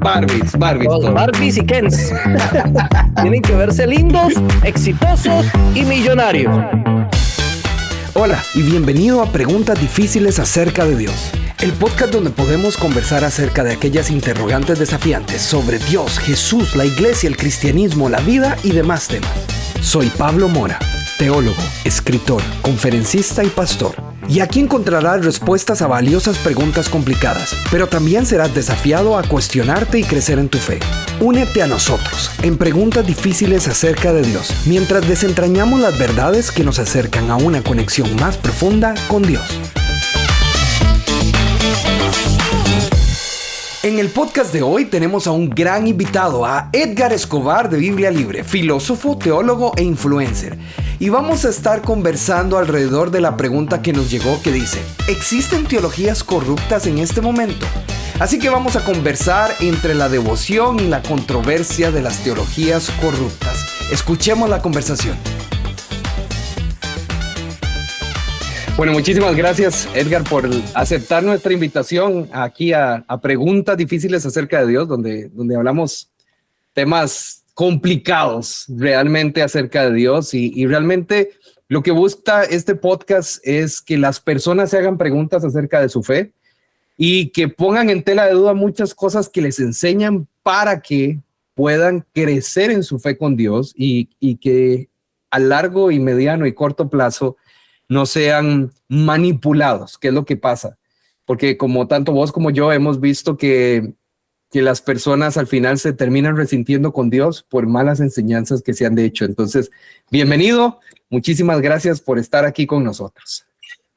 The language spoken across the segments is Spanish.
Barbies. Los Barbies y Kens. Tienen que verse lindos, exitosos y millonarios. Hola y bienvenido a Preguntas Difíciles acerca de Dios. El podcast donde podemos conversar acerca de aquellas interrogantes desafiantes sobre Dios, Jesús, la iglesia, el cristianismo, la vida y demás temas. Soy Pablo Mora, teólogo, escritor, conferencista y pastor. Y aquí encontrarás respuestas a valiosas preguntas complicadas, pero también serás desafiado a cuestionarte y crecer en tu fe. Únete a nosotros en Preguntas Difíciles acerca de Dios, mientras desentrañamos las verdades que nos acercan a una conexión más profunda con Dios. En el podcast de hoy tenemos a un gran invitado, a Edgar Escobar de Biblia Libre, filósofo, teólogo e influencer. Y vamos a estar conversando alrededor de la pregunta que nos llegó que dice: ¿existen teologías corruptas en este momento? Así que vamos a conversar entre la devoción y la controversia de las teologías corruptas. Escuchemos la conversación. Bueno, muchísimas gracias, Edgar, por aceptar nuestra invitación aquí a Preguntas Difíciles acerca de Dios, donde hablamos temas complicados realmente acerca de Dios y realmente lo que busca este podcast es que las personas se hagan preguntas acerca de su fe y que pongan en tela de duda muchas cosas que les enseñan para que puedan crecer en su fe con Dios y que a largo y mediano y corto plazo no sean manipulados, que es lo que pasa. Porque como tanto vos como yo hemos visto que las personas al final se terminan resintiendo con Dios por malas enseñanzas que se han hecho. Entonces, bienvenido. Muchísimas gracias por estar aquí con nosotros.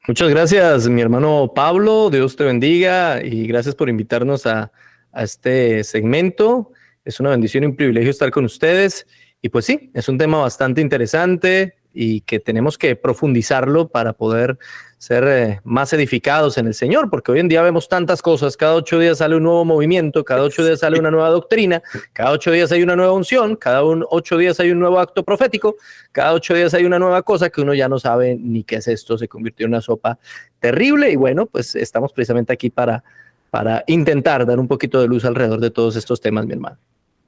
Muchas gracias, mi hermano Pablo. Dios te bendiga y gracias por invitarnos a este segmento. Es una bendición y un privilegio estar con ustedes. Y pues sí, es un tema bastante interesante y que tenemos que profundizarlo para poder ser más edificados en el Señor, porque hoy en día vemos tantas cosas. Cada 8 días sale un nuevo movimiento, cada 8 días sale una nueva doctrina, cada 8 días hay una nueva unción, cada 8 días hay un nuevo acto profético, cada 8 días hay una nueva cosa que uno ya no sabe ni qué es esto. Se convirtió en una sopa terrible y bueno, pues estamos precisamente aquí para intentar dar un poquito de luz alrededor de todos estos temas, mi hermano.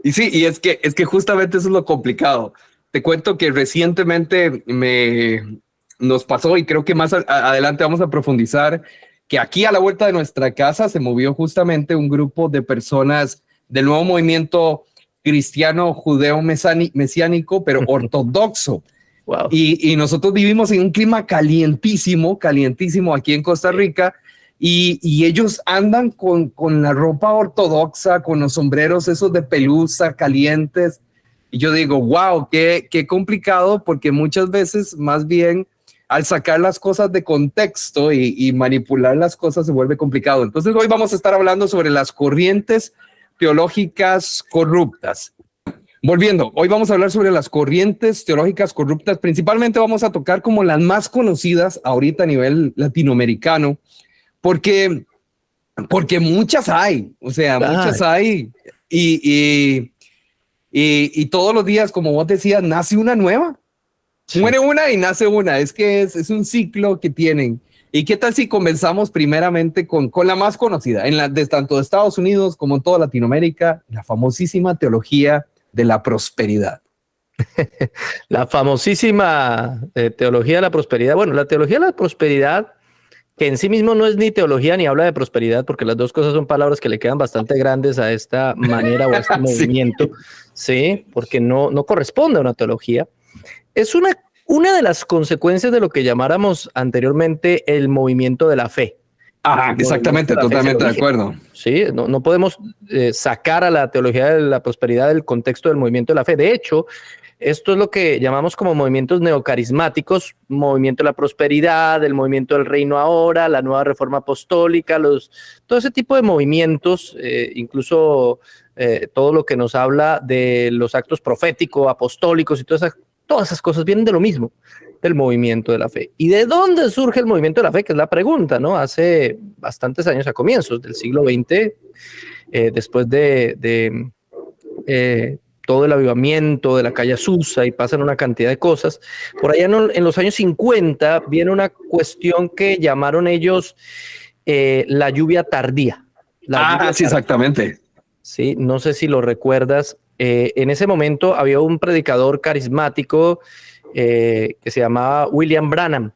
Y sí, y es que justamente eso es lo complicado. Te cuento que recientemente nos pasó, y creo que más adelante vamos a profundizar, que aquí a la vuelta de nuestra casa se movió justamente un grupo de personas del nuevo movimiento cristiano judeo mesiánico, pero ortodoxo. Wow. Y nosotros vivimos en un clima calientísimo aquí en Costa Rica, y ellos andan con la ropa ortodoxa, con los sombreros esos de pelusa calientes. Y yo digo, wow, qué complicado, porque muchas veces más bien al sacar las cosas de contexto y manipular las cosas se vuelve complicado. Entonces hoy vamos a estar hablando sobre las corrientes teológicas corruptas. Volviendo, hoy vamos a hablar sobre las corrientes teológicas corruptas. Principalmente vamos a tocar como las más conocidas ahorita a nivel latinoamericano, porque muchas hay, o sea, muchas hay y todos los días, como vos decías, nace una nueva. Sí. Muere una y nace una. Es que es un ciclo que tienen. ¿Y qué tal si comenzamos primeramente con la más conocida, tanto de Estados Unidos como en toda Latinoamérica, la famosísima teología de la prosperidad? La famosísima teología de la prosperidad. Bueno, la teología de la prosperidad, que en sí mismo no es ni teología ni habla de prosperidad, porque las dos cosas son palabras que le quedan bastante grandes a esta manera o a este movimiento, sí, porque no corresponde a una teología. Es una de las consecuencias de lo que llamáramos anteriormente el movimiento de la fe. Exactamente, totalmente de acuerdo. Sí, no podemos sacar a la teología de la prosperidad del contexto del movimiento de la fe. De hecho, esto es lo que llamamos como movimientos neocarismáticos, movimiento de la prosperidad, el movimiento del reino ahora, la nueva reforma apostólica, todo ese tipo de movimientos, incluso todo lo que nos habla de los actos proféticos, apostólicos y todas esas cosas vienen de lo mismo, del movimiento de la fe. ¿Y de dónde surge el movimiento de la fe? Que es la pregunta, ¿no? Hace bastantes años, a comienzos del siglo XX, después de todo el avivamiento de la calle Azusa y pasan una cantidad de cosas. Por allá en los años 50 viene una cuestión que llamaron ellos la lluvia tardía. Sí, exactamente. Sí, no sé si lo recuerdas. En ese momento había un predicador carismático que se llamaba William Branham.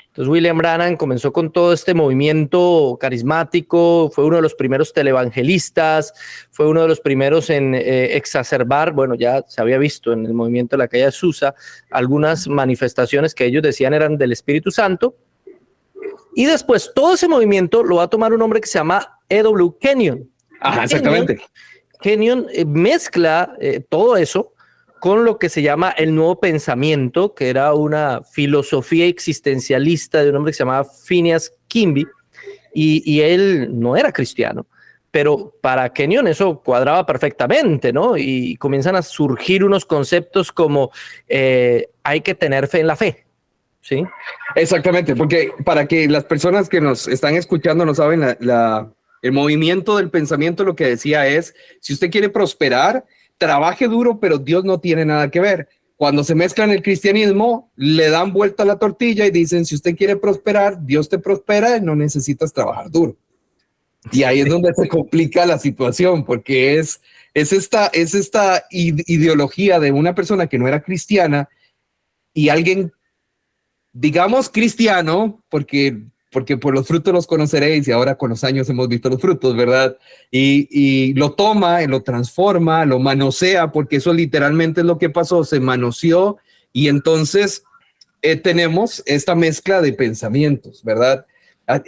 Entonces William Branham comenzó con todo este movimiento carismático, fue uno de los primeros televangelistas, fue uno de los primeros en exacerbar, bueno, ya se había visto en el movimiento de la calle Azusa, algunas manifestaciones que ellos decían eran del Espíritu Santo. Y después todo ese movimiento lo va a tomar un hombre que se llama E.W. Kenyon. Ajá, exactamente. Kenyon mezcla todo eso con lo que se llama el nuevo pensamiento, que era una filosofía existencialista de un hombre que se llamaba Phineas Kimby, y él no era cristiano, pero para Kenyon eso cuadraba perfectamente, ¿no? Y comienzan a surgir unos conceptos como hay que tener fe en la fe, ¿sí? Exactamente, porque para que las personas que nos están escuchando no saben, el movimiento del pensamiento lo que decía es, si usted quiere prosperar, trabaje duro, pero Dios no tiene nada que ver. Cuando se mezclan el cristianismo, le dan vuelta a la tortilla y dicen, si usted quiere prosperar, Dios te prospera y no necesitas trabajar duro. Y ahí es donde se complica la situación, porque es esta ideología de una persona que no era cristiana y alguien, digamos cristiano, porque por los frutos los conoceréis, y ahora con los años hemos visto los frutos, ¿verdad? Y lo toma, y lo transforma, lo manosea, porque eso literalmente es lo que pasó, se manoseó, y entonces tenemos esta mezcla de pensamientos, ¿verdad?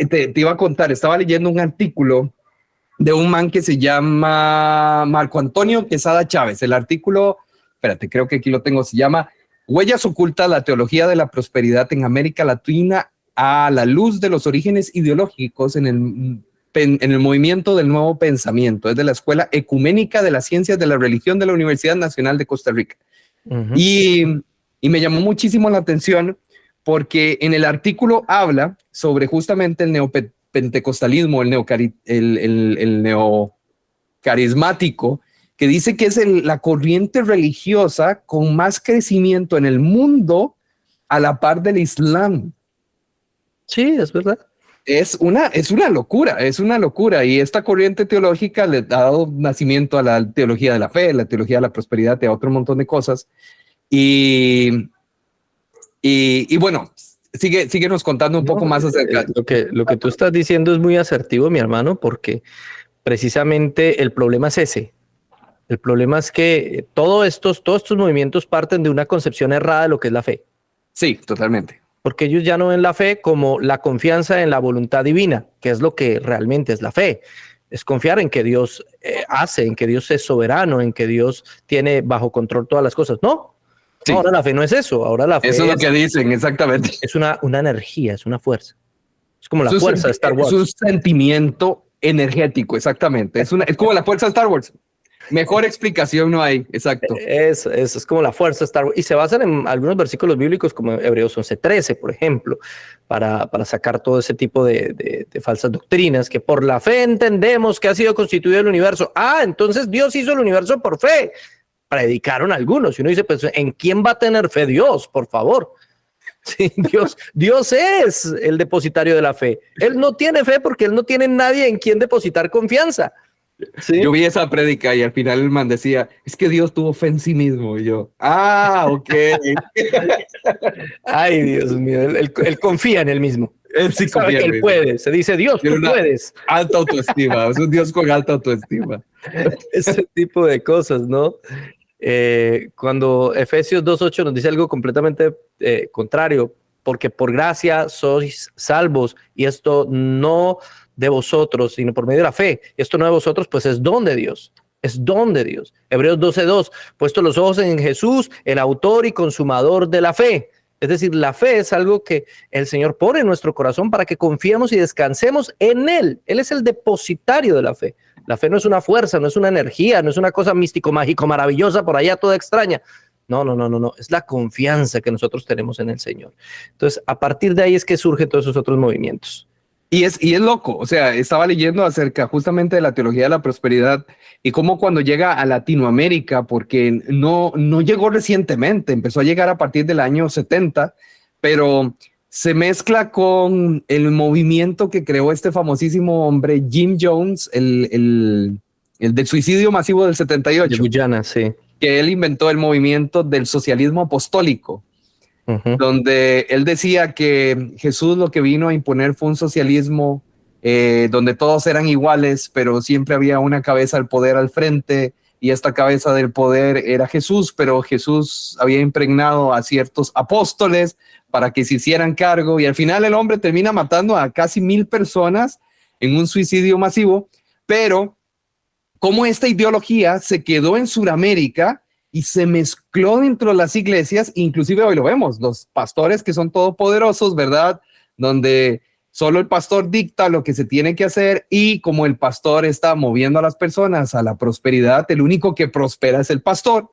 Te iba a contar, estaba leyendo un artículo de un man que se llama Marco Antonio Quesada Chávez. El artículo, espérate, creo que aquí lo tengo, se llama Huellas ocultas, la teología de la prosperidad en América Latina a la luz de los orígenes ideológicos en el movimiento del nuevo pensamiento. Es de la Escuela Ecuménica de las Ciencias de la Religión de la Universidad Nacional de Costa Rica. Uh-huh. Y me llamó muchísimo la atención porque en el artículo habla sobre justamente el neopentecostalismo, el neocarismático, que dice que es la corriente religiosa con más crecimiento en el mundo a la par del Islam. Sí, es verdad. Es una locura. Y esta corriente teológica le ha dado nacimiento a la teología de la fe, la teología de la prosperidad y a otro montón de cosas. Y bueno, síguenos contando un poco más acerca. Lo que tú estás diciendo es muy asertivo, mi hermano, porque precisamente el problema es ese. El problema es que todos estos movimientos parten de una concepción errada de lo que es la fe. Sí, totalmente. Porque ellos ya no ven la fe como la confianza en la voluntad divina, que es lo que realmente es la fe. Es confiar en que Dios hace, en que Dios es soberano, en que Dios tiene bajo control todas las cosas. No, sí. Ahora la fe no es eso. Ahora la fe eso es lo que dicen, exactamente. Es una energía, es una fuerza. Es como la fuerza de Star Wars. Es un sentimiento energético, exactamente. Es como la fuerza de Star Wars. Mejor explicación no hay, exacto. Es como la fuerza Star Wars. Y se basan en algunos versículos bíblicos como Hebreos 11:13, por ejemplo, para sacar todo ese tipo de falsas doctrinas, que por la fe entendemos que ha sido constituido el universo. Ah, entonces Dios hizo el universo por fe. Predicaron algunos. Y uno dice, pues, ¿en quién va a tener fe Dios? Por favor. Sí, Dios es el depositario de la fe. Él no tiene fe porque él no tiene nadie en quien depositar confianza. ¿Sí? Yo vi esa prédica y al final el man decía, es que Dios tuvo fe en sí mismo. Y yo, ok. Ay, Dios mío, él confía en él mismo. Él sí confía que él puede. Se dice, Dios, tú puedes. Alta autoestima, es un Dios con alta autoestima. Ese tipo de cosas, ¿no? Cuando Efesios 2:8 nos dice algo completamente contrario, porque por gracia sois salvos, y esto no de vosotros, sino por medio de la fe. Esto no de vosotros, pues es don de Dios. Es don de Dios. Hebreos 12:2, puesto los ojos en Jesús, el autor y consumador de la fe. Es decir, la fe es algo que el Señor pone en nuestro corazón para que confiemos y descansemos en Él. Él es el depositario de la fe. La fe no es una fuerza, no es una energía, no es una cosa místico, mágico, maravillosa, por allá toda extraña. No. Es la confianza que nosotros tenemos en el Señor. Entonces, a partir de ahí es que surgen todos esos otros movimientos. Y es loco, o sea, estaba leyendo acerca justamente de la teología de la prosperidad y cómo cuando llega a Latinoamérica, porque no llegó recientemente, empezó a llegar a partir del año 70, pero se mezcla con el movimiento que creó este famosísimo hombre, Jim Jones, el el del suicidio masivo del De 78, Guyana, sí. que él inventó el movimiento del socialismo apostólico, donde él decía que Jesús lo que vino a imponer fue un socialismo donde todos eran iguales, pero siempre había una cabeza del poder al frente, y esta cabeza del poder era Jesús, pero Jesús había impregnado a ciertos apóstoles para que se hicieran cargo, y al final el hombre termina matando a casi 1,000 personas en un suicidio masivo. Pero como esta ideología se quedó en Sudamérica y se mezcló dentro de las iglesias, inclusive hoy lo vemos, los pastores que son todopoderosos, ¿verdad? Donde solo el pastor dicta lo que se tiene que hacer, y como el pastor está moviendo a las personas a la prosperidad, el único que prospera es el pastor.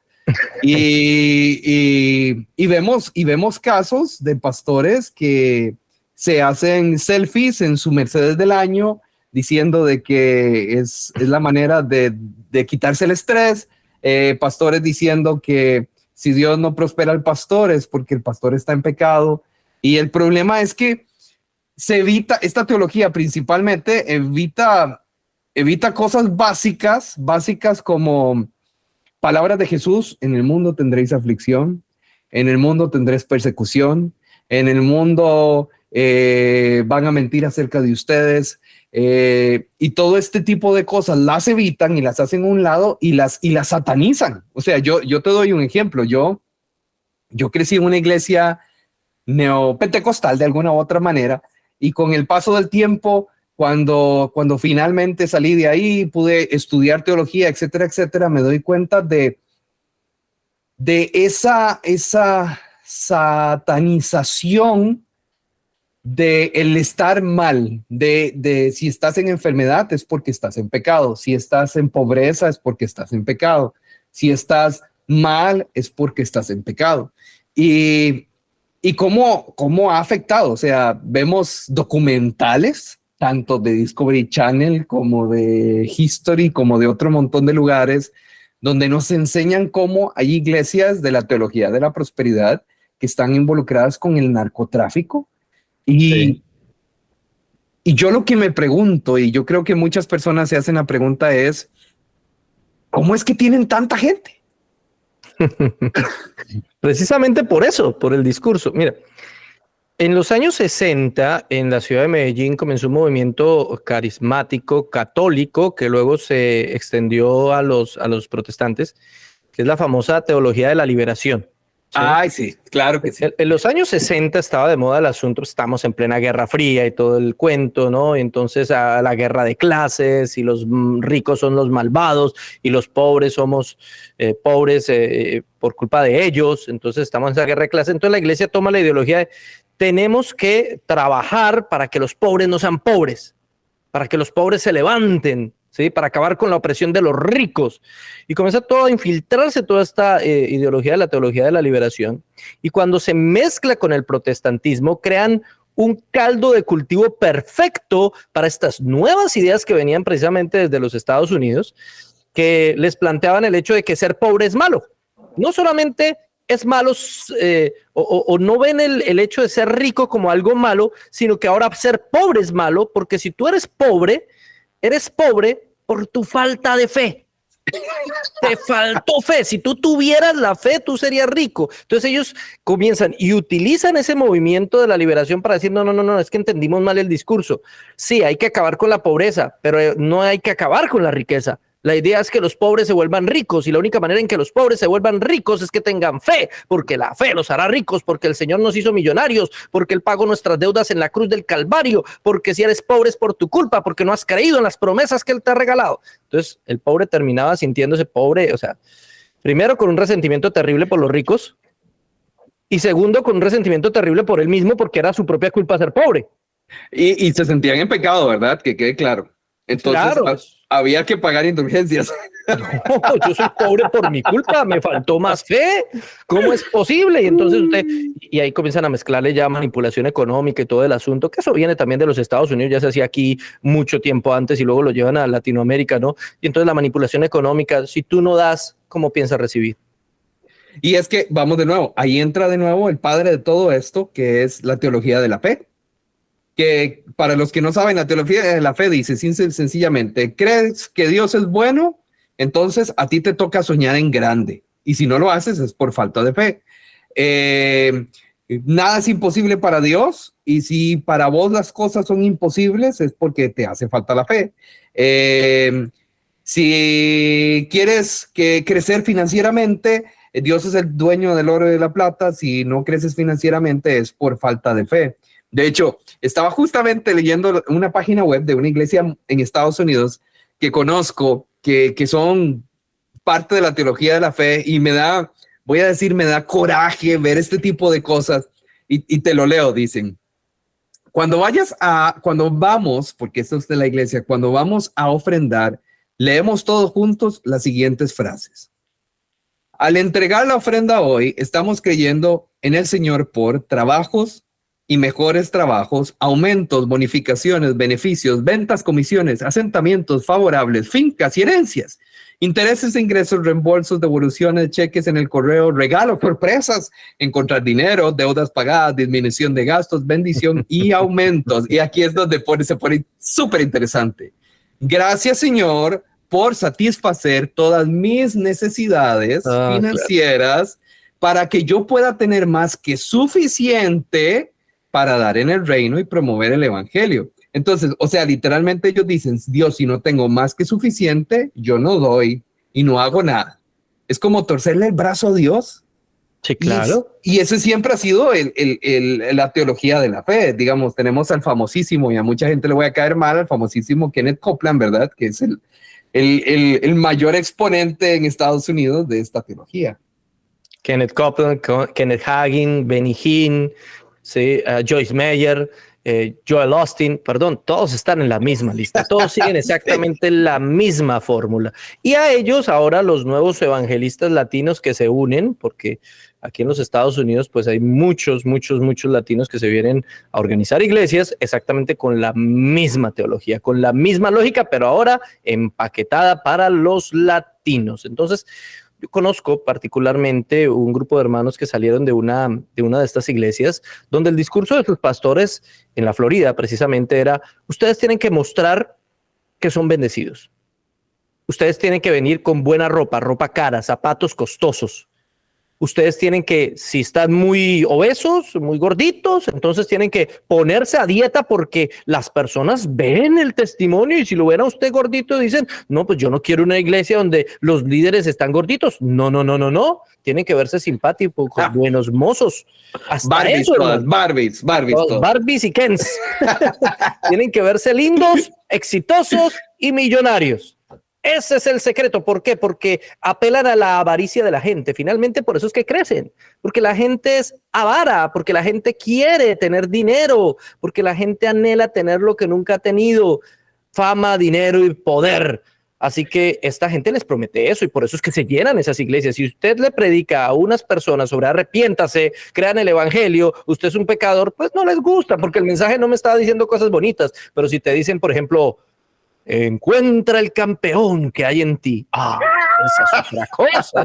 Y vemos casos de pastores que se hacen selfies en su Mercedes del año diciendo de que es la manera de quitarse el estrés, pastores diciendo que si Dios no prospera al pastor es porque el pastor está en pecado. Y el problema es que se evita, esta teología principalmente evita cosas básicas como palabras de Jesús: en el mundo tendréis aflicción, en el mundo tendréis persecución, en el mundo van a mentir acerca de ustedes, y todo este tipo de cosas las evitan y las hacen a un lado y las satanizan. O sea, yo te doy un ejemplo. Yo crecí en una iglesia neopentecostal de alguna u otra manera, y con el paso del tiempo, cuando finalmente salí de ahí, pude estudiar teología, etcétera, etcétera, me doy cuenta de esa satanización de el estar mal, de si estás en enfermedad es porque estás en pecado, si estás en pobreza es porque estás en pecado, si estás mal es porque estás en pecado. Y cómo ha afectado. O sea, vemos documentales tanto de Discovery Channel como de History, como de otro montón de lugares, donde nos enseñan cómo hay iglesias de la teología de la prosperidad que están involucradas con el narcotráfico. Y yo lo que me pregunto, y yo creo que muchas personas se hacen la pregunta, es ¿cómo es que tienen tanta gente? Precisamente por eso, por el discurso. Mira, en los años 60, en la ciudad de Medellín comenzó un movimiento carismático católico que luego se extendió a los protestantes, que es la famosa teología de la liberación. ¿Sí? Ay, sí, claro que sí. En los años 60 estaba de moda el asunto, estamos en plena Guerra Fría y todo el cuento, ¿no? Entonces a la guerra de clases, y los ricos son los malvados y los pobres somos pobres por culpa de ellos. Entonces estamos en esa guerra de clases. Entonces la iglesia toma la ideología de tenemos que trabajar para que los pobres no sean pobres, para que los pobres se levanten, ¿sí? Para acabar con la opresión de los ricos. Y comienza todo a infiltrarse toda esta ideología de la teología de la liberación. Y cuando se mezcla con el protestantismo, crean un caldo de cultivo perfecto para estas nuevas ideas que venían precisamente desde los Estados Unidos, que les planteaban el hecho de que ser pobre es malo. No solamente es malo o no ven el hecho de ser rico como algo malo, sino que ahora ser pobre es malo, porque si tú eres pobre por tu falta de fe. Te faltó fe. Si tú tuvieras la fe, tú serías rico. Entonces ellos comienzan y utilizan ese movimiento de la liberación para decir, no, es que entendimos mal el discurso. Sí, hay que acabar con la pobreza, pero no hay que acabar con la riqueza. La idea es que los pobres se vuelvan ricos, y la única manera en que los pobres se vuelvan ricos es que tengan fe, porque la fe los hará ricos, porque el Señor nos hizo millonarios, porque Él pagó nuestras deudas en la cruz del Calvario, porque si eres pobre es por tu culpa, porque no has creído en las promesas que Él te ha regalado. Entonces el pobre terminaba sintiéndose pobre, o sea, primero con un resentimiento terrible por los ricos, y segundo con un resentimiento terrible por él mismo, porque era su propia culpa ser pobre. Y se sentían en pecado, ¿verdad? Que quede claro. Entonces claro. Había que pagar indulgencias. No, yo soy pobre por mi culpa, me faltó más fe. ¿Cómo es posible? Y entonces y ahí comienzan a mezclarle ya manipulación económica y todo el asunto, que eso viene también de los Estados Unidos, ya se hacía aquí mucho tiempo antes y luego lo llevan a Latinoamérica, ¿no? Y entonces la manipulación económica, si tú no das, ¿cómo piensas recibir? Y es que, vamos de nuevo, ahí entra de nuevo el padre de todo esto, que es la teología de la fe. que para los que no saben, la teología de la fe dice sencillamente, crees que Dios es bueno, entonces a ti te toca soñar en grande. Y si no lo haces es por falta de fe. Nada es imposible para Dios, y si para vos las cosas son imposibles es porque te hace falta la fe. Si quieres crecer financieramente, Dios es el dueño del oro y de la plata. Si no creces financieramente es por falta de fe. De hecho, estaba justamente leyendo una página web de una iglesia en Estados Unidos que conozco, que son parte de la teología de la fe, y me da coraje ver este tipo de cosas, y te lo leo. Dicen, cuando vamos, porque esto es de la iglesia, cuando vamos a ofrendar, leemos todos juntos las siguientes frases. Al entregar la ofrenda hoy, estamos creyendo en el Señor por trabajos y mejores trabajos, aumentos, bonificaciones, beneficios, ventas, comisiones, asentamientos favorables, fincas y herencias, intereses, ingresos, reembolsos, devoluciones, cheques en el correo, regalos, sorpresas, encontrar dinero, deudas pagadas, disminución de gastos, bendición y aumentos. Y aquí es donde se pone súper interesante. Gracias, Señor, por satisfacer todas mis necesidades financieras, para que yo pueda tener más que suficiente para dar en el reino y promover el evangelio. Entonces, o sea, literalmente ellos dicen, Dios, si no tengo más que suficiente, yo no doy y no hago nada. Es como torcerle el brazo a Dios. Sí, claro. Y ese siempre ha sido la teología de la fe. Digamos, tenemos al famosísimo, y a mucha gente le voy a caer mal, al famosísimo Kenneth Copeland, ¿verdad? Que es el mayor exponente en Estados Unidos de esta teología. Kenneth Copeland, Kenneth Hagin, Benny Hinn, sí, Joyce Meyer, Joel Austin, perdón, todos están en la misma lista, todos siguen exactamente la misma fórmula. Y a ellos ahora los nuevos evangelistas latinos que se unen, porque aquí en los Estados Unidos pues hay muchos latinos que se vienen a organizar iglesias exactamente con la misma teología, con la misma lógica, pero ahora empaquetada para los latinos. Entonces, yo conozco particularmente un grupo de hermanos que salieron de una de estas iglesias, donde el discurso de sus pastores en la Florida precisamente era: ustedes tienen que mostrar que son bendecidos. Ustedes tienen que venir con buena ropa cara, zapatos costosos. Ustedes tienen que, si están muy obesos, muy gorditos, entonces tienen que ponerse a dieta, porque las personas ven el testimonio y si lo ven a usted gordito dicen, no, pues yo no quiero una iglesia donde los líderes están gorditos. No. Tienen que verse simpáticos, buenos mozos. Hasta Barbies, eso, todas, Barbies. Barbies y Kens. Tienen que verse lindos, exitosos y millonarios. Ese es el secreto. ¿Por qué? Porque apelan a la avaricia de la gente. Finalmente, por eso es que crecen. Porque la gente es avara, porque la gente quiere tener dinero, porque la gente anhela tener lo que nunca ha tenido: fama, dinero y poder. Así que esta gente les promete eso, y por eso es que se llenan esas iglesias. Si usted le predica a unas personas sobre arrepiéntase, crean el evangelio, usted es un pecador, pues no les gusta, porque el mensaje no me está diciendo cosas bonitas. Pero si te dicen, por ejemplo, encuentra el campeón que hay en ti. Esa es otra cosa.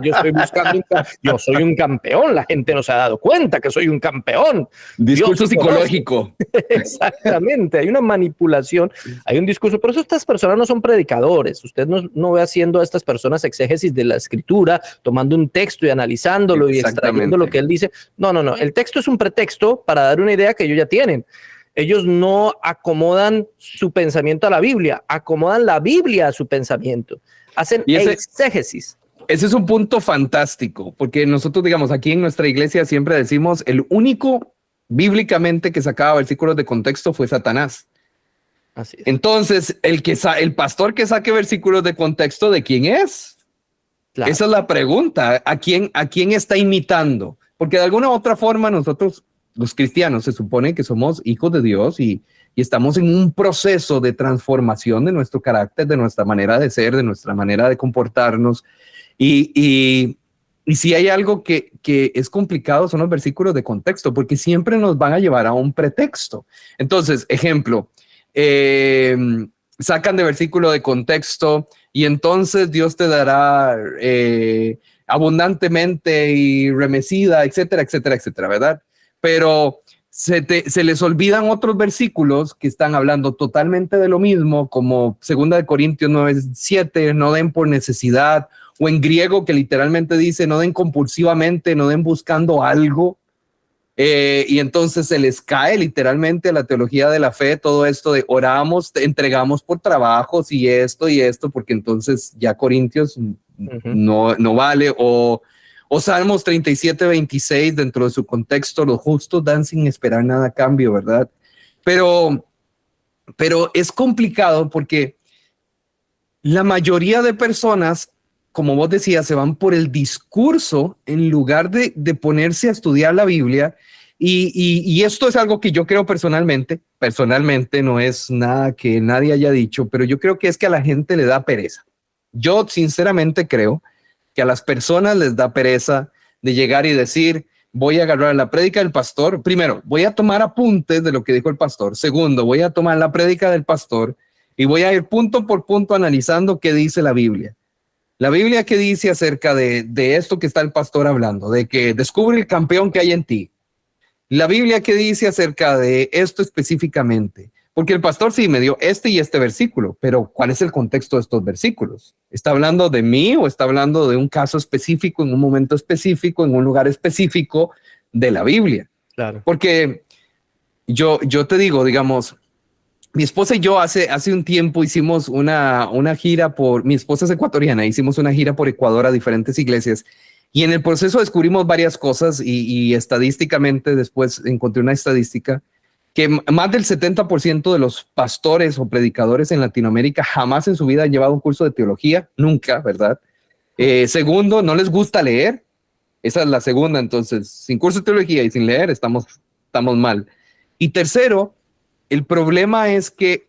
Yo soy un campeón. La gente no se ha dado cuenta que soy un campeón. Discurso psicológico. Exactamente. Hay una manipulación, hay un discurso. Por eso estas personas no son predicadores. Usted no ve haciendo a estas personas exégesis de la escritura, tomando un texto y analizándolo y extrayendo lo que él dice. No. El texto es un pretexto para dar una idea que ellos ya tienen. Ellos no acomodan su pensamiento a la Biblia, acomodan la Biblia a su pensamiento, hacen exégesis. Ese es un punto fantástico, porque nosotros, digamos, aquí en nuestra iglesia siempre decimos, el único bíblicamente que sacaba versículos de contexto fue Satanás. Así es. Entonces, el pastor que saque versículos de contexto, ¿de quién es? Claro. Esa es la pregunta. ¿A quién está imitando? Porque de alguna u otra forma nosotros, los cristianos, se supone que somos hijos de Dios y estamos en un proceso de transformación de nuestro carácter, de nuestra manera de ser, de nuestra manera de comportarnos. Y si hay algo que es complicado, son los versículos de contexto, porque siempre nos van a llevar a un pretexto. Entonces, ejemplo, sacan de versículo de contexto y entonces Dios te dará abundantemente y remecida, etcétera, ¿verdad? Pero se les olvidan otros versículos que están hablando totalmente de lo mismo, como 2 Corintios 9:7, no den por necesidad, o en griego que literalmente dice, no den compulsivamente, no den buscando algo. Y entonces se les cae literalmente la teología de la fe, todo esto de oramos, entregamos por trabajos y esto, porque entonces ya Corintios no vale, o Salmos 37:26, dentro de su contexto, los justos dan sin esperar nada a cambio, ¿verdad? Pero es complicado porque la mayoría de personas, como vos decías, se van por el discurso en lugar de ponerse a estudiar la Biblia. Y esto es algo que yo creo personalmente no es nada que nadie haya dicho, pero yo creo que es que a la gente le da pereza. Yo sinceramente creo que a las personas les da pereza de llegar y decir, voy a agarrar la prédica del pastor. Primero, voy a tomar apuntes de lo que dijo el pastor. Segundo, voy a tomar la prédica del pastor y voy a ir punto por punto analizando qué dice la Biblia. La Biblia, ¿qué dice acerca de esto que está el pastor hablando? De que descubre el campeón que hay en ti. La Biblia, ¿qué dice acerca de esto específicamente? Porque el pastor sí me dio este y este versículo, pero ¿cuál es el contexto de estos versículos? ¿Está hablando de mí o está hablando de un caso específico, en un momento específico, en un lugar específico de la Biblia? Claro. Porque yo te digo, digamos, mi esposa y yo hace un tiempo hicimos una gira mi esposa es ecuatoriana, hicimos una gira por Ecuador a diferentes iglesias y en el proceso descubrimos varias cosas y estadísticamente después encontré una estadística que más del 70% de los pastores o predicadores en Latinoamérica jamás en su vida han llevado un curso de teología, nunca, ¿verdad? Segundo, no les gusta leer. Esa es la segunda, entonces, sin curso de teología y sin leer estamos mal. Y tercero, el problema es que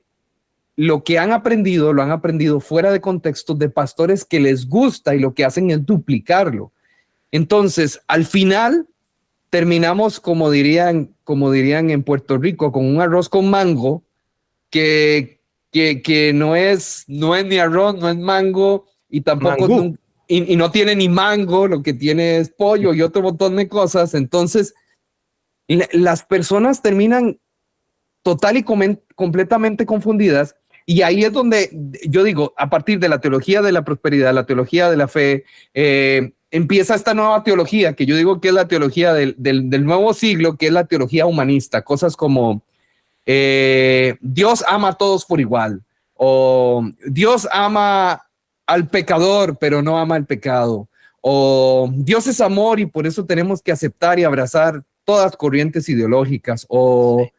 lo que han aprendido, lo han aprendido fuera de contexto de pastores que les gusta y lo que hacen es duplicarlo. Entonces, al final, terminamos, como dirían en Puerto Rico, con un arroz con mango que no es ni arroz, no es mango y tampoco y no tiene ni mango, lo que tiene es pollo y otro montón de cosas. Entonces, las personas terminan total y completamente confundidas y ahí es donde yo digo, a partir de la teología de la prosperidad, la teología de la fe, empieza esta nueva teología que yo digo que es la teología del nuevo siglo, que es la teología humanista, cosas como Dios ama a todos por igual, o Dios ama al pecador pero no ama el pecado, o Dios es amor y por eso tenemos que aceptar y abrazar todas corrientes ideológicas, o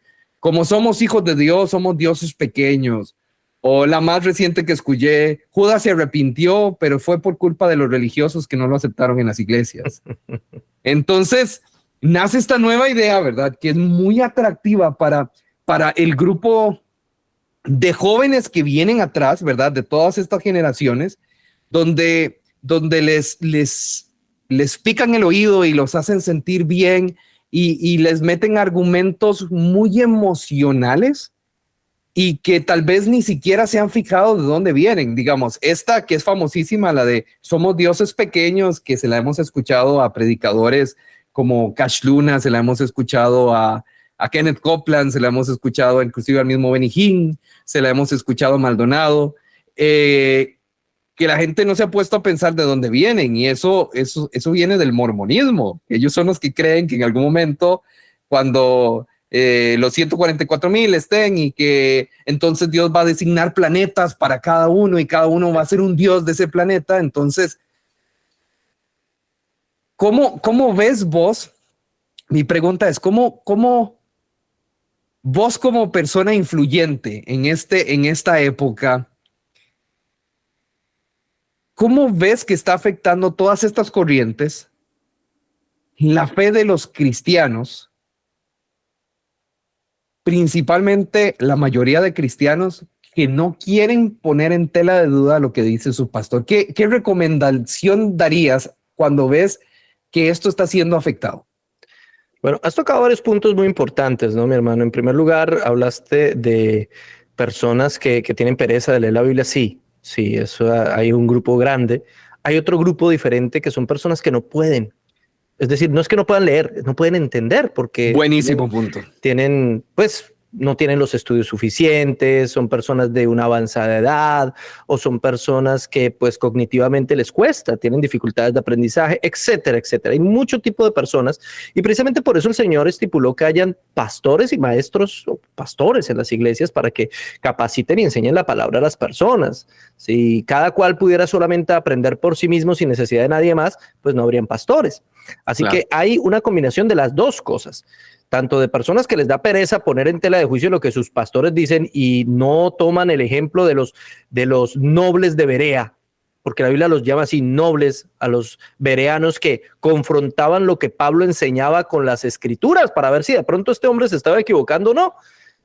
como somos hijos de Dios, somos dioses pequeños. O la más reciente que escuché, Judas se arrepintió, pero fue por culpa de los religiosos que no lo aceptaron en las iglesias. Entonces, nace esta nueva idea, ¿verdad? Que es muy atractiva para el grupo de jóvenes que vienen atrás, ¿verdad? De todas estas generaciones, donde les pican el oído y los hacen sentir bien y les meten argumentos muy emocionales y que tal vez ni siquiera se han fijado de dónde vienen. Digamos, esta que es famosísima, la de somos dioses pequeños, que se la hemos escuchado a predicadores como Cash Luna, se la hemos escuchado a Kenneth Copeland, se la hemos escuchado inclusive al mismo Benny Hinn, se la hemos escuchado a Maldonado, que la gente no se ha puesto a pensar de dónde vienen, y eso viene del mormonismo. Ellos son los que creen que en algún momento, cuando los 144,000 estén y que entonces Dios va a designar planetas para cada uno y cada uno va a ser un dios de ese planeta. Entonces, ¿cómo ves vos? Mi pregunta es, ¿cómo vos como persona influyente en esta época, cómo ves que está afectando todas estas corrientes la fe de los cristianos? Principalmente la mayoría de cristianos que no quieren poner en tela de duda lo que dice su pastor. ¿Qué recomendación darías cuando ves que esto está siendo afectado? Bueno, has tocado varios puntos muy importantes, ¿no, mi hermano? En primer lugar, hablaste de personas que tienen pereza de leer la Biblia. Sí, eso hay un grupo grande. Hay otro grupo diferente que son personas que no pueden. Es decir, no es que no puedan leer, no pueden entender porque Buenísimo punto. tienen, pues, no tienen los estudios suficientes, son personas de una avanzada edad o son personas que pues cognitivamente les cuesta, tienen dificultades de aprendizaje, etcétera, etcétera. Hay mucho tipo de personas y precisamente por eso el Señor estipuló que hayan pastores y maestros o pastores en las iglesias para que capaciten y enseñen la palabra a las personas. Si cada cual pudiera solamente aprender por sí mismo sin necesidad de nadie más, pues no habrían pastores. Así Claro. que hay una combinación de las dos cosas, tanto de personas que les da pereza poner en tela de juicio lo que sus pastores dicen y no toman el ejemplo de los nobles de Berea, porque la Biblia los llama así, nobles, a los bereanos que confrontaban lo que Pablo enseñaba con las escrituras para ver si de pronto este hombre se estaba equivocando o no.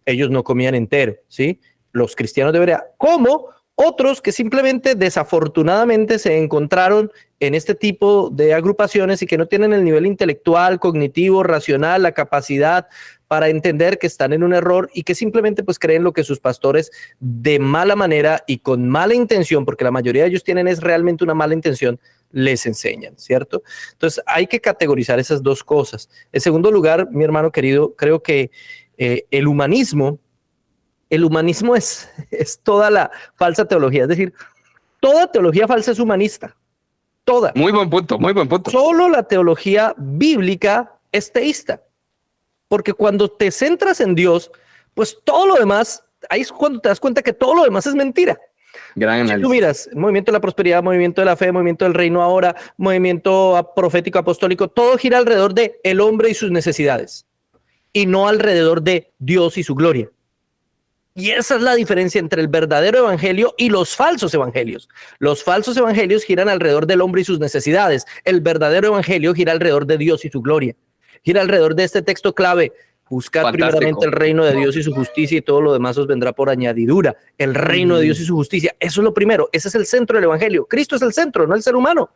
Ellos no comían entero, ¿sí? Los cristianos de Berea, como otros que simplemente desafortunadamente se encontraron en este tipo de agrupaciones y que no tienen el nivel intelectual, cognitivo, racional, la capacidad para entender que están en un error y que simplemente pues creen lo que sus pastores de mala manera y con mala intención, porque la mayoría de ellos tienen es realmente una mala intención, les enseñan, ¿cierto? Entonces hay que categorizar esas dos cosas. En segundo lugar, mi hermano querido, creo que el humanismo es toda la falsa teología, es decir, toda teología falsa es humanista, toda. Muy buen punto, muy buen punto. Solo la teología bíblica es teísta, porque cuando te centras en Dios, pues todo lo demás, ahí es cuando te das cuenta que todo lo demás es mentira. Gran Si tú análisis. miras, movimiento de la prosperidad, movimiento de la fe, movimiento del reino ahora, movimiento profético apostólico, todo gira alrededor de el hombre y sus necesidades y no alrededor de Dios y su gloria. Y esa es la diferencia entre el verdadero evangelio y los falsos evangelios. Los falsos evangelios giran alrededor del hombre y sus necesidades. El verdadero evangelio gira alrededor de Dios y su gloria. Gira alrededor de este texto clave. Buscad Fantástico. primeramente el reino de Dios y su justicia y todo lo demás os vendrá por añadidura. El reino de Dios y su justicia. Eso es lo primero. Ese es el centro del evangelio. Cristo es el centro, no el ser humano.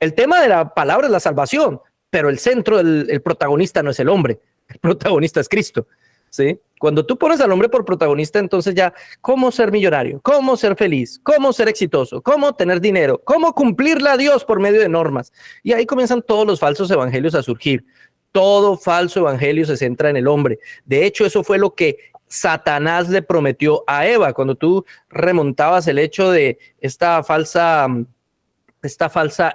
El tema de la palabra es la salvación, pero el centro, el protagonista no es el hombre. El protagonista es Cristo. ¿Sí? Cuando tú pones al hombre por protagonista, entonces ya, ¿cómo ser millonario? ¿Cómo ser feliz? ¿Cómo ser exitoso? ¿Cómo tener dinero? ¿Cómo cumplirle a Dios por medio de normas? Y ahí comienzan todos los falsos evangelios a surgir. Todo falso evangelio se centra en el hombre. De hecho, eso fue lo que Satanás le prometió a Eva. Cuando tú remontabas el hecho de esta falsa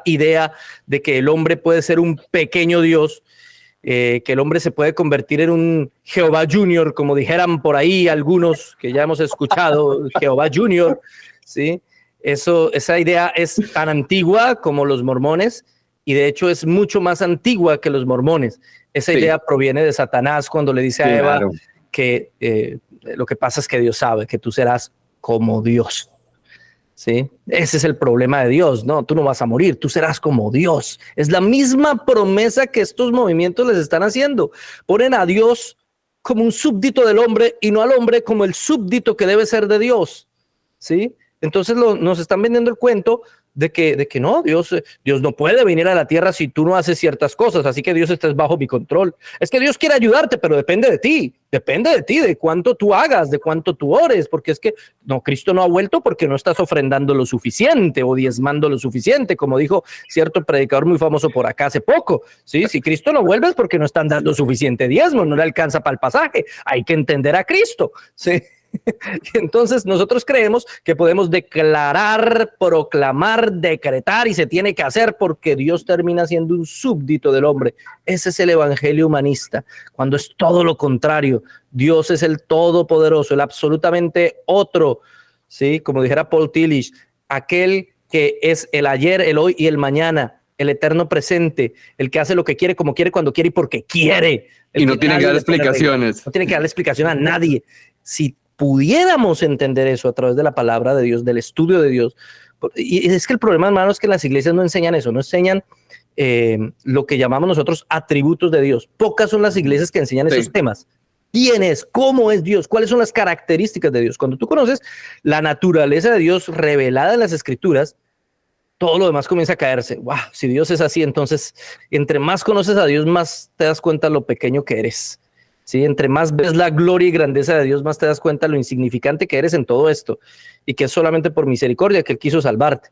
idea de que el hombre puede ser un pequeño Dios, que el hombre se puede convertir en un Jehová Junior, como dijeran por ahí algunos que ya hemos escuchado, Jehová Junior, ¿sí? Esa idea es tan antigua como los mormones y de hecho es mucho más antigua que los mormones. Esa Sí. idea proviene de Satanás cuando le dice a Eva Claro. que lo que pasa es que Dios sabe que tú serás como Dios. ¿Sí? Ese es el problema de Dios, ¿no? Tú no vas a morir, tú serás como Dios. Es la misma promesa que estos movimientos les están haciendo. Ponen a Dios como un súbdito del hombre y no al hombre como el súbdito que debe ser de Dios, ¿sí? Entonces nos están vendiendo el cuento de que no, Dios no puede venir a la tierra si tú no haces ciertas cosas, así que Dios está bajo mi control. Es que Dios quiere ayudarte, pero depende de ti, de cuánto tú hagas, de cuánto tú ores, porque es que no, Cristo no ha vuelto porque no estás ofrendando lo suficiente o diezmando lo suficiente, como dijo cierto predicador muy famoso por acá hace poco, ¿sí? Si Cristo no vuelve es porque no están dando suficiente diezmo, no le alcanza para el pasaje, hay que entender a Cristo, ¿sí? Entonces nosotros creemos que podemos declarar, proclamar, decretar y se tiene que hacer porque Dios termina siendo un súbdito del hombre. Ese es el evangelio humanista, cuando es todo lo contrario. Dios es el todopoderoso, el absolutamente otro, ¿sí? Como dijera Paul Tillich, aquel que es el ayer, el hoy y el mañana, el eterno presente, el que hace lo que quiere, como quiere, cuando quiere y porque quiere. Y no tiene que dar explicaciones. No tiene que darle explicación a nadie. Si pudiéramos entender eso a través de la palabra de Dios, del estudio de Dios, y es que el problema, hermano, es que las iglesias no enseñan eso, no enseñan lo que llamamos nosotros atributos de Dios. Pocas son las iglesias que enseñan esos temas. ¿Quién es? ¿Cómo es Dios? ¿Cuáles son las características de Dios? Cuando tú conoces la naturaleza de Dios revelada en las Escrituras, todo lo demás comienza a caerse. Wow, si Dios es así, entonces, entre más conoces a Dios, más te das cuenta lo pequeño que eres. ¿Sí? Entre más ves la gloria y grandeza de Dios, más te das cuenta lo insignificante que eres en todo esto y que es solamente por misericordia que Él quiso salvarte.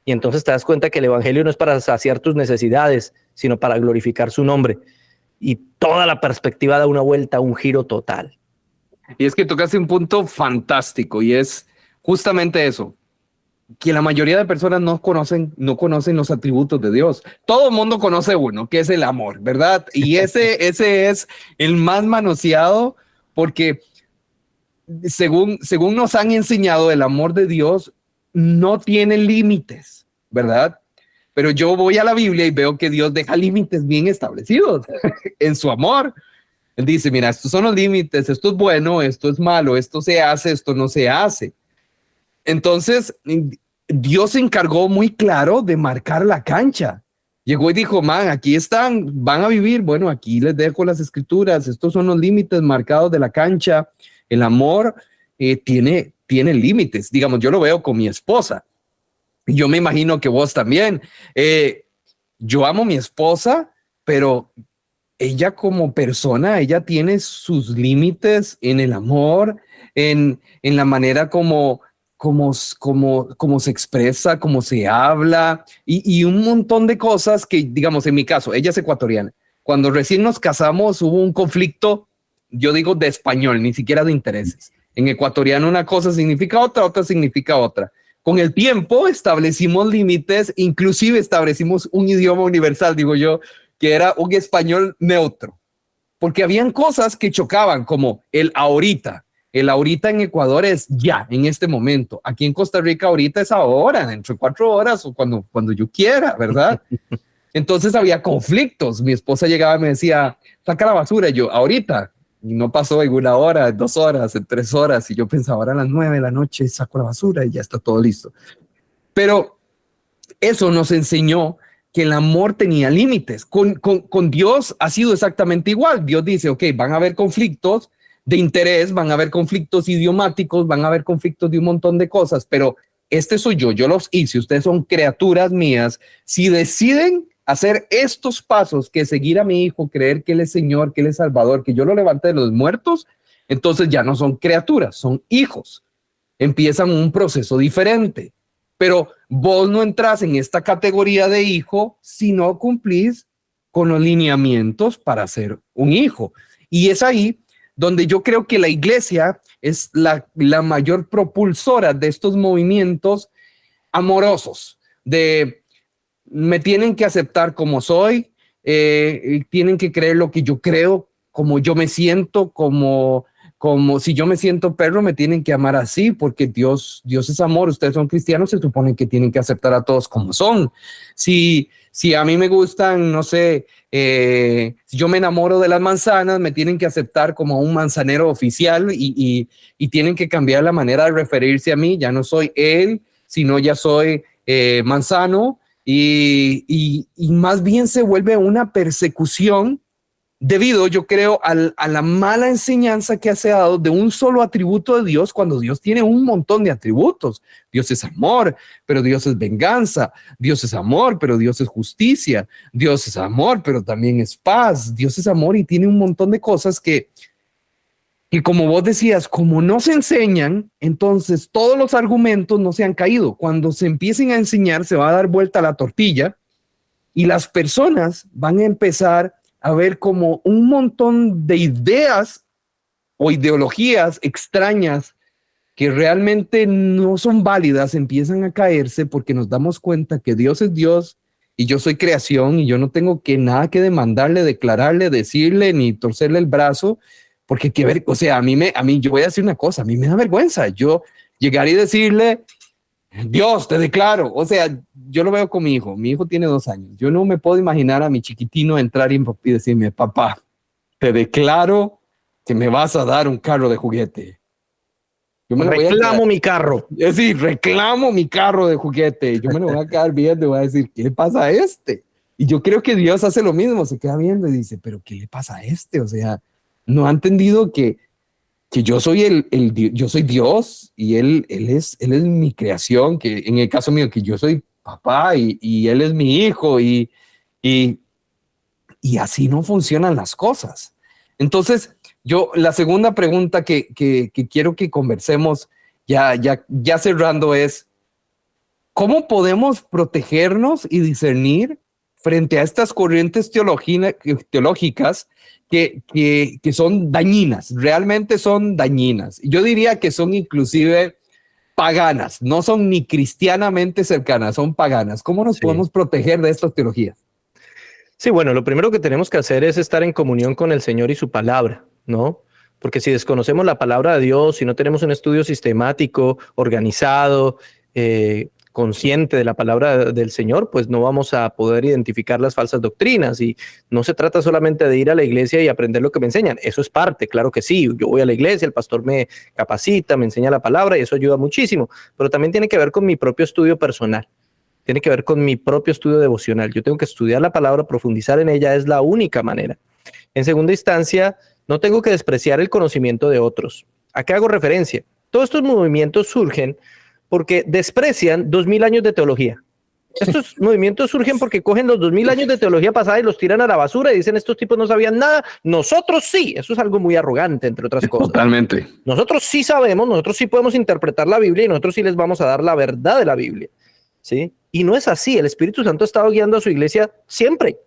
Y entonces te das cuenta que el evangelio no es para saciar tus necesidades, sino para glorificar su nombre. Y toda la perspectiva da una vuelta, un giro total. Y es que tocaste un punto fantástico y es justamente eso, que la mayoría de personas no conocen los atributos de Dios. Todo el mundo conoce uno, que es el amor, ¿verdad? Y ese es el más manoseado porque según nos han enseñado, el amor de Dios no tiene límites, ¿verdad? Pero yo voy a la Biblia y veo que Dios deja límites bien establecidos en su amor. Él dice, mira, estos son los límites, esto es bueno, esto es malo, esto se hace, esto no se hace. Entonces, Dios se encargó muy claro de marcar la cancha. Llegó y dijo, man, aquí están, van a vivir. Bueno, aquí les dejo las escrituras. Estos son los límites marcados de la cancha. El amor tiene límites. Digamos, yo lo veo con mi esposa. Y yo me imagino que vos también. Yo amo a mi esposa, pero ella como persona, ella tiene sus límites en el amor, en la manera como se expresa, cómo se habla y un montón de cosas que, digamos, en mi caso, ella es ecuatoriana. Cuando recién nos casamos hubo un conflicto, yo digo de español, ni siquiera de intereses. En ecuatoriano una cosa significa otra significa otra. Con el tiempo establecimos límites, inclusive establecimos un idioma universal, digo yo, que era un español neutro, porque habían cosas que chocaban, como el ahorita. El ahorita en Ecuador es ya, en este momento. Aquí en Costa Rica ahorita es ahora, dentro de 4 horas o cuando yo quiera, ¿verdad? Entonces había conflictos. Mi esposa llegaba y me decía, saca la basura. Y yo, ahorita. Y no pasó en 1 hora, en 2 horas, en 3 horas. Y yo pensaba, ahora a las 9 de la noche saco la basura y ya está todo listo. Pero eso nos enseñó que el amor tenía límites. Con Dios ha sido exactamente igual. Dios dice, ok, van a haber conflictos de interés, van a haber conflictos idiomáticos, van a haber conflictos de un montón de cosas, pero este soy yo los hice, ustedes son criaturas mías. Si deciden hacer estos pasos, que seguir a mi hijo, creer que él es Señor, que él es Salvador, que yo lo levanté de los muertos, entonces ya no son criaturas, son hijos. Empiezan un proceso diferente. Pero vos no entras en esta categoría de hijo si no cumplís con los lineamientos para ser un hijo. Y es ahí donde yo creo que la iglesia es la mayor propulsora de estos movimientos amorosos, de me tienen que aceptar como soy, tienen que creer lo que yo creo, como yo me siento, como si yo me siento perro, me tienen que amar así, porque Dios es amor. Ustedes son cristianos, se supone que tienen que aceptar a todos como son. Si a mí me gustan, no sé, si yo me enamoro de las manzanas, me tienen que aceptar como un manzanero oficial y tienen que cambiar la manera de referirse a mí. Ya no soy él, sino ya soy manzano y más bien se vuelve una persecución debido, yo creo, a la mala enseñanza que se ha dado de un solo atributo de Dios, cuando Dios tiene un montón de atributos. Dios es amor, pero Dios es venganza. Dios es amor, pero Dios es justicia. Dios es amor, pero también es paz. Dios es amor y tiene un montón de cosas que como vos decías, como no se enseñan, entonces todos los argumentos no se han caído. Cuando se empiecen a enseñar, se va a dar vuelta la tortilla y las personas van a empezar a ver como un montón de ideas o ideologías extrañas que realmente no son válidas, empiezan a caerse porque nos damos cuenta que Dios es Dios y yo soy creación y yo no tengo nada que demandarle, declararle, decirle ni torcerle el brazo, porque que ver, o sea, a mí yo voy a decir una cosa, a mí me da vergüenza yo llegar y decirle, Dios, te declaro. O sea, yo lo veo con mi hijo tiene 2 años. Yo no me puedo imaginar a mi chiquitino entrar y decirme, papá, te declaro que me vas a dar un carro de juguete. Yo me reclamo mi carro. Es decir, reclamo mi carro de juguete. Yo me lo voy a quedar viendo y voy a decir, ¿qué le pasa a este? Y yo creo que Dios hace lo mismo, se queda viendo y dice, pero ¿qué le pasa a este? O sea, no ha entendido que yo soy yo soy Dios y él es mi creación, que en el caso mío, que yo soy papá y él es mi hijo y así no funcionan las cosas. Entonces, la segunda pregunta que quiero que conversemos ya cerrando es, ¿cómo podemos protegernos y discernir frente a estas corrientes teológicas que son dañinas, realmente son dañinas. Yo diría que son inclusive paganas, no son ni cristianamente cercanas, son paganas. ¿Cómo nos podemos proteger de estas teologías? Sí, bueno, lo primero que tenemos que hacer es estar en comunión con el Señor y su palabra, ¿no? Porque si desconocemos la palabra de Dios, si no tenemos un estudio sistemático, organizado, consciente de la palabra del Señor, pues no vamos a poder identificar las falsas doctrinas. Y no se trata solamente de ir a la iglesia y aprender lo que me enseñan. Eso es parte, claro que sí. Yo voy a la iglesia, el pastor me capacita, me enseña la palabra y eso ayuda muchísimo. Pero también tiene que ver con mi propio estudio personal. Tiene que ver con mi propio estudio devocional. Yo tengo que estudiar la palabra, profundizar en ella, es la única manera. En segunda instancia, no tengo que despreciar el conocimiento de otros. ¿A qué hago referencia? Todos estos movimientos surgen porque desprecian 2000 años de teología. Estos movimientos surgen porque cogen los 2000 años de teología pasada y los tiran a la basura y dicen estos tipos no sabían nada, nosotros sí. Eso es algo muy arrogante, entre otras cosas. Totalmente. Nosotros sí sabemos, nosotros sí podemos interpretar la Biblia y nosotros sí les vamos a dar la verdad de la Biblia, ¿sí? Y no es así. El Espíritu Santo ha estado guiando a su iglesia siempre,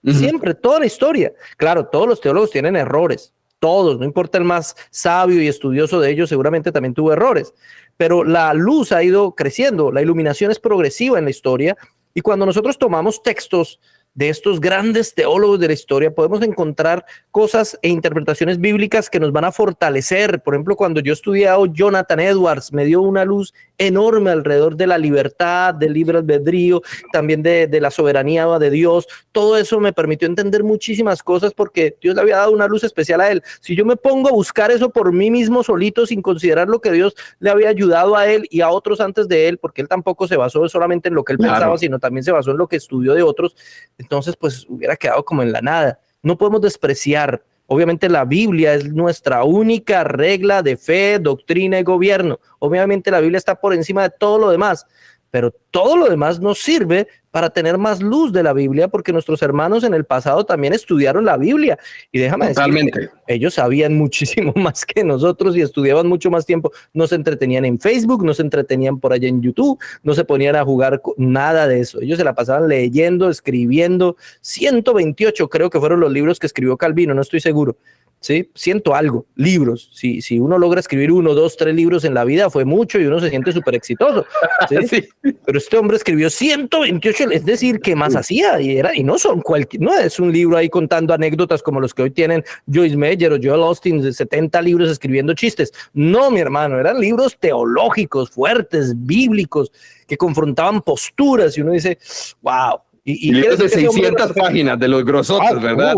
siempre, toda la historia. Claro, todos los teólogos tienen errores, todos, no importa el más sabio y estudioso de ellos, seguramente también tuvo errores, pero la luz ha ido creciendo, la iluminación es progresiva en la historia, y cuando nosotros tomamos textos de estos grandes teólogos de la historia, podemos encontrar cosas e interpretaciones bíblicas que nos van a fortalecer. Por ejemplo, cuando yo estudiaba, Jonathan Edwards me dio una luz enorme alrededor de la libertad, del libre albedrío, también de la soberanía de Dios. Todo eso me permitió entender muchísimas cosas porque Dios le había dado una luz especial a él. Si yo me pongo a buscar eso por mí mismo solito, sin considerar lo que Dios le había ayudado a él y a otros antes de él, porque él tampoco se basó solamente en lo que él pensaba, sino también se basó en lo que estudió de otros, entonces pues hubiera quedado como en la nada. No podemos despreciar. Obviamente la Biblia es nuestra única regla de fe, doctrina y gobierno. Obviamente la Biblia está por encima de todo lo demás, pero todo lo demás nos sirve para tener más luz de la Biblia, porque nuestros hermanos en el pasado también estudiaron la Biblia. Y déjame decirte, ellos sabían muchísimo más que nosotros y estudiaban mucho más tiempo. No se entretenían en Facebook, no se entretenían por allá en YouTube, no se ponían a jugar nada de eso. Ellos se la pasaban leyendo, escribiendo. 128 creo que fueron los libros que escribió Calvino, no estoy seguro. Sí, 100 algo, libros. Si uno logra escribir 1, 2, 3 libros en la vida, fue mucho y uno se siente súper exitoso. ¿Sí? Sí. Pero este hombre escribió 128, es decir, ¿qué más hacía? Y no es un libro ahí contando anécdotas como los que hoy tienen Joyce Meyer o Joel Austin, de 70 libros escribiendo chistes. No, mi hermano, eran libros teológicos, fuertes, bíblicos, que confrontaban posturas y uno dice, wow. Y libros de 600 páginas de los grosotes, ¿verdad?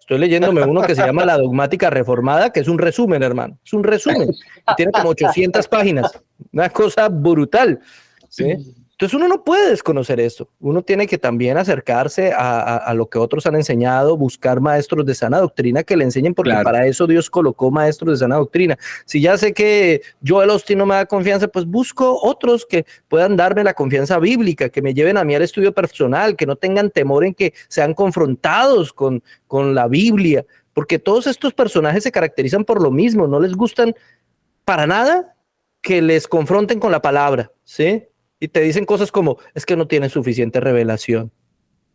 Estoy leyéndome uno que se llama La Dogmática Reformada, que es un resumen, hermano. Es un resumen. Y tiene como 800 páginas. Una cosa brutal. ¿Sí? Entonces uno no puede desconocer esto. Uno tiene que también acercarse a lo que otros han enseñado, buscar maestros de sana doctrina que le enseñen, porque para eso Dios colocó maestros de sana doctrina. Si ya sé que Joel Austin no me da confianza, pues busco otros que puedan darme la confianza bíblica, que me lleven a mí al estudio personal, que no tengan temor en que sean confrontados con la Biblia, porque todos estos personajes se caracterizan por lo mismo, no les gustan para nada que les confronten con la palabra, ¿sí? Y te dicen cosas como, es que no tienes suficiente revelación.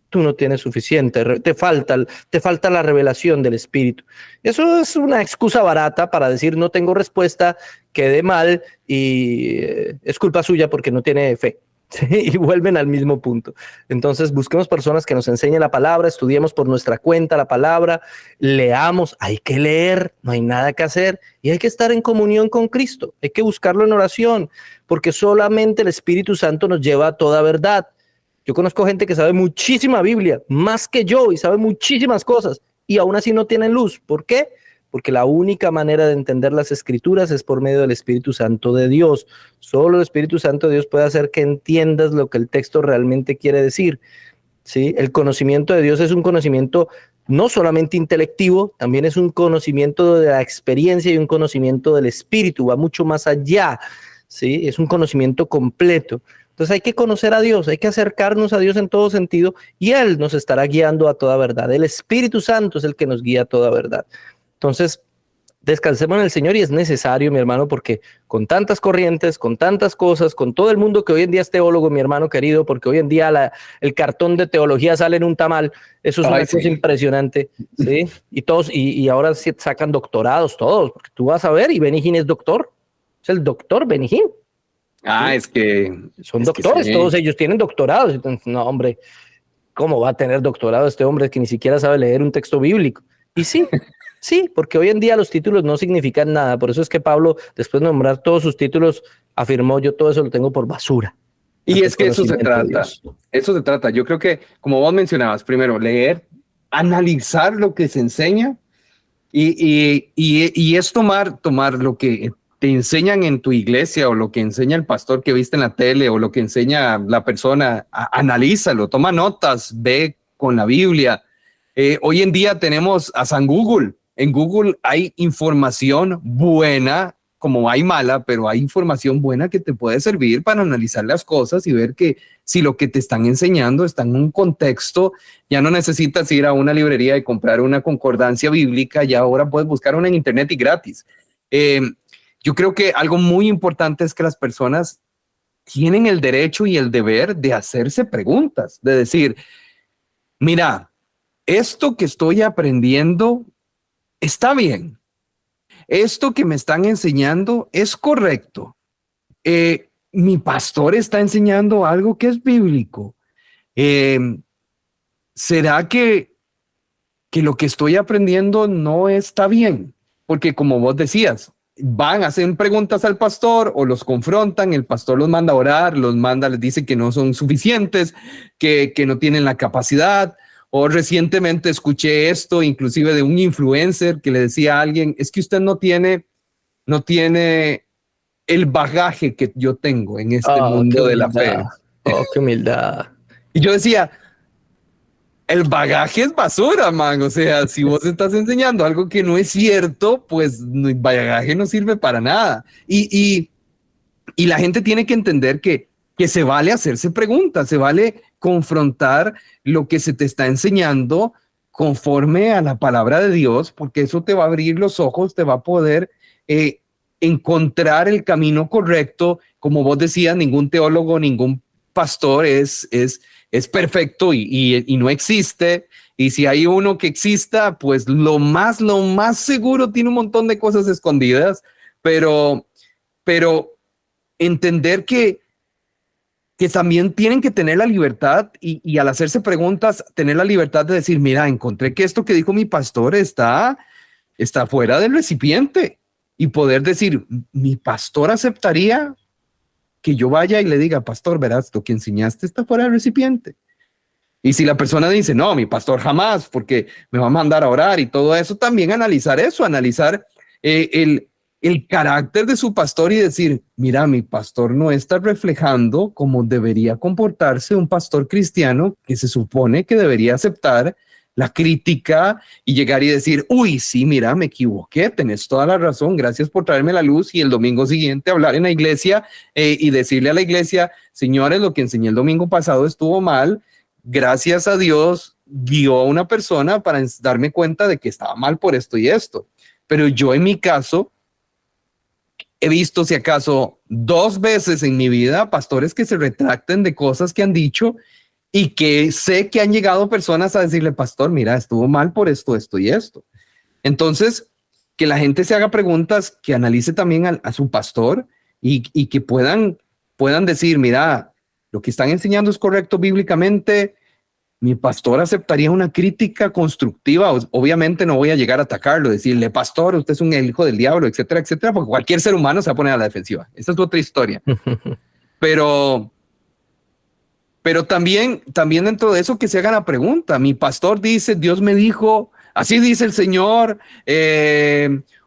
Tú no tienes suficiente, te falta la revelación del Espíritu. Eso es una excusa barata para decir no tengo respuesta, quedé mal y es culpa suya porque no tiene fe. ¿Sí? Y vuelven al mismo punto. Entonces busquemos personas que nos enseñen la palabra, estudiemos por nuestra cuenta la palabra, leamos, hay que leer, no hay nada que hacer y hay que estar en comunión con Cristo, hay que buscarlo en oración, porque solamente el Espíritu Santo nos lleva a toda verdad. Yo conozco gente que sabe muchísima Biblia, más que yo, y sabe muchísimas cosas y aún así no tienen luz. ¿Por qué? Porque la única manera de entender las Escrituras es por medio del Espíritu Santo de Dios. Solo el Espíritu Santo de Dios puede hacer que entiendas lo que el texto realmente quiere decir. ¿Sí? El conocimiento de Dios es un conocimiento no solamente intelectivo, también es un conocimiento de la experiencia y un conocimiento del Espíritu, va mucho más allá. ¿Sí? Es un conocimiento completo. Entonces hay que conocer a Dios, hay que acercarnos a Dios en todo sentido y Él nos estará guiando a toda verdad. El Espíritu Santo es el que nos guía a toda verdad. Entonces, descansemos en el Señor y es necesario, mi hermano, porque con tantas corrientes, con tantas cosas, con todo el mundo que hoy en día es teólogo, mi hermano querido, porque hoy en día el cartón de teología sale en un tamal, eso es una cosa impresionante, ¿sí? Y todos, y ahora sacan doctorados todos, porque tú vas a ver y Benny Hinn es doctor, es el doctor Benny Hinn. Ah, ¿sí? Es que... Son doctores, sí. Todos ellos tienen doctorados. Entonces, no, hombre, ¿cómo va a tener doctorado este hombre que ni siquiera sabe leer un texto bíblico? Y sí, sí, porque hoy en día los títulos no significan nada. Por eso es que Pablo, después de nombrar todos sus títulos, afirmó: yo todo eso lo tengo por basura. Y es que eso se trata. Eso se trata. Yo creo que, como vos mencionabas, primero leer, analizar lo que se enseña y es tomar lo que te enseñan en tu iglesia o lo que enseña el pastor que viste en la tele o lo que enseña la persona, analízalo, toma notas, ve con la Biblia. Hoy en día tenemos a San Google. En Google hay información buena, como hay mala, pero hay información buena que te puede servir para analizar las cosas y ver que si lo que te están enseñando está en un contexto, ya no necesitas ir a una librería y comprar una concordancia bíblica, ya ahora puedes buscar una en internet y gratis. Yo creo que algo muy importante es que las personas tienen el derecho y el deber de hacerse preguntas, de decir, mira, esto que estoy aprendiendo está bien. Esto que me están enseñando es correcto. Mi pastor está enseñando algo que es bíblico. ¿Será que lo que estoy aprendiendo no está bien? Porque como vos decías, van a hacer preguntas al pastor o los confrontan, el pastor los manda a orar, les dice que no son suficientes, que no tienen la capacidad. O recientemente escuché esto, inclusive de un influencer que le decía a alguien, es que usted no tiene el bagaje que yo tengo en este mundo de la fe. Oh, qué humildad. Y yo decía, el bagaje es basura, man. O sea, si vos estás enseñando algo que no es cierto, pues el bagaje no sirve para nada. Y la gente tiene que entender que se vale hacerse preguntas, se vale confrontar lo que se te está enseñando conforme a la palabra de Dios, porque eso te va a abrir los ojos, te va a poder encontrar el camino correcto. Como vos decías, ningún teólogo, ningún pastor es perfecto y no existe. Y si hay uno que exista, pues lo más seguro tiene un montón de cosas escondidas, pero entender que también tienen que tener la libertad y al hacerse preguntas, tener la libertad de decir, mira, encontré que esto que dijo mi pastor está fuera del recipiente, y poder decir, mi pastor aceptaría que yo vaya y le diga, pastor, verás, lo que enseñaste está fuera del recipiente. Y si la persona dice, no, mi pastor jamás, porque me va a mandar a orar y todo eso, también analizar eso, analizar el carácter de su pastor y decir, mira, mi pastor no está reflejando cómo debería comportarse un pastor cristiano que se supone que debería aceptar la crítica y llegar y decir, uy, sí, mira, me equivoqué, tenés toda la razón, gracias por traerme la luz, y el domingo siguiente hablar en la iglesia y decirle a la iglesia, señores, lo que enseñé el domingo pasado estuvo mal, gracias a Dios guió a una persona para darme cuenta de que estaba mal por esto y esto. Pero yo en mi caso he visto, si acaso 2 veces en mi vida, pastores que se retracten de cosas que han dicho y que sé que han llegado personas a decirle, pastor, mira, estuvo mal por esto, esto y esto. Entonces, que la gente se haga preguntas, que analice también a su pastor y que puedan decir, mira, lo que están enseñando es correcto bíblicamente. Mi pastor aceptaría una crítica constructiva. Obviamente no voy a llegar a atacarlo, decirle, pastor, usted es un hijo del diablo, etcétera, etcétera, porque cualquier ser humano se va a poner a la defensiva. Esa es otra historia. Pero también dentro de eso que se haga la pregunta. Mi pastor dice, Dios me dijo, así dice el Señor,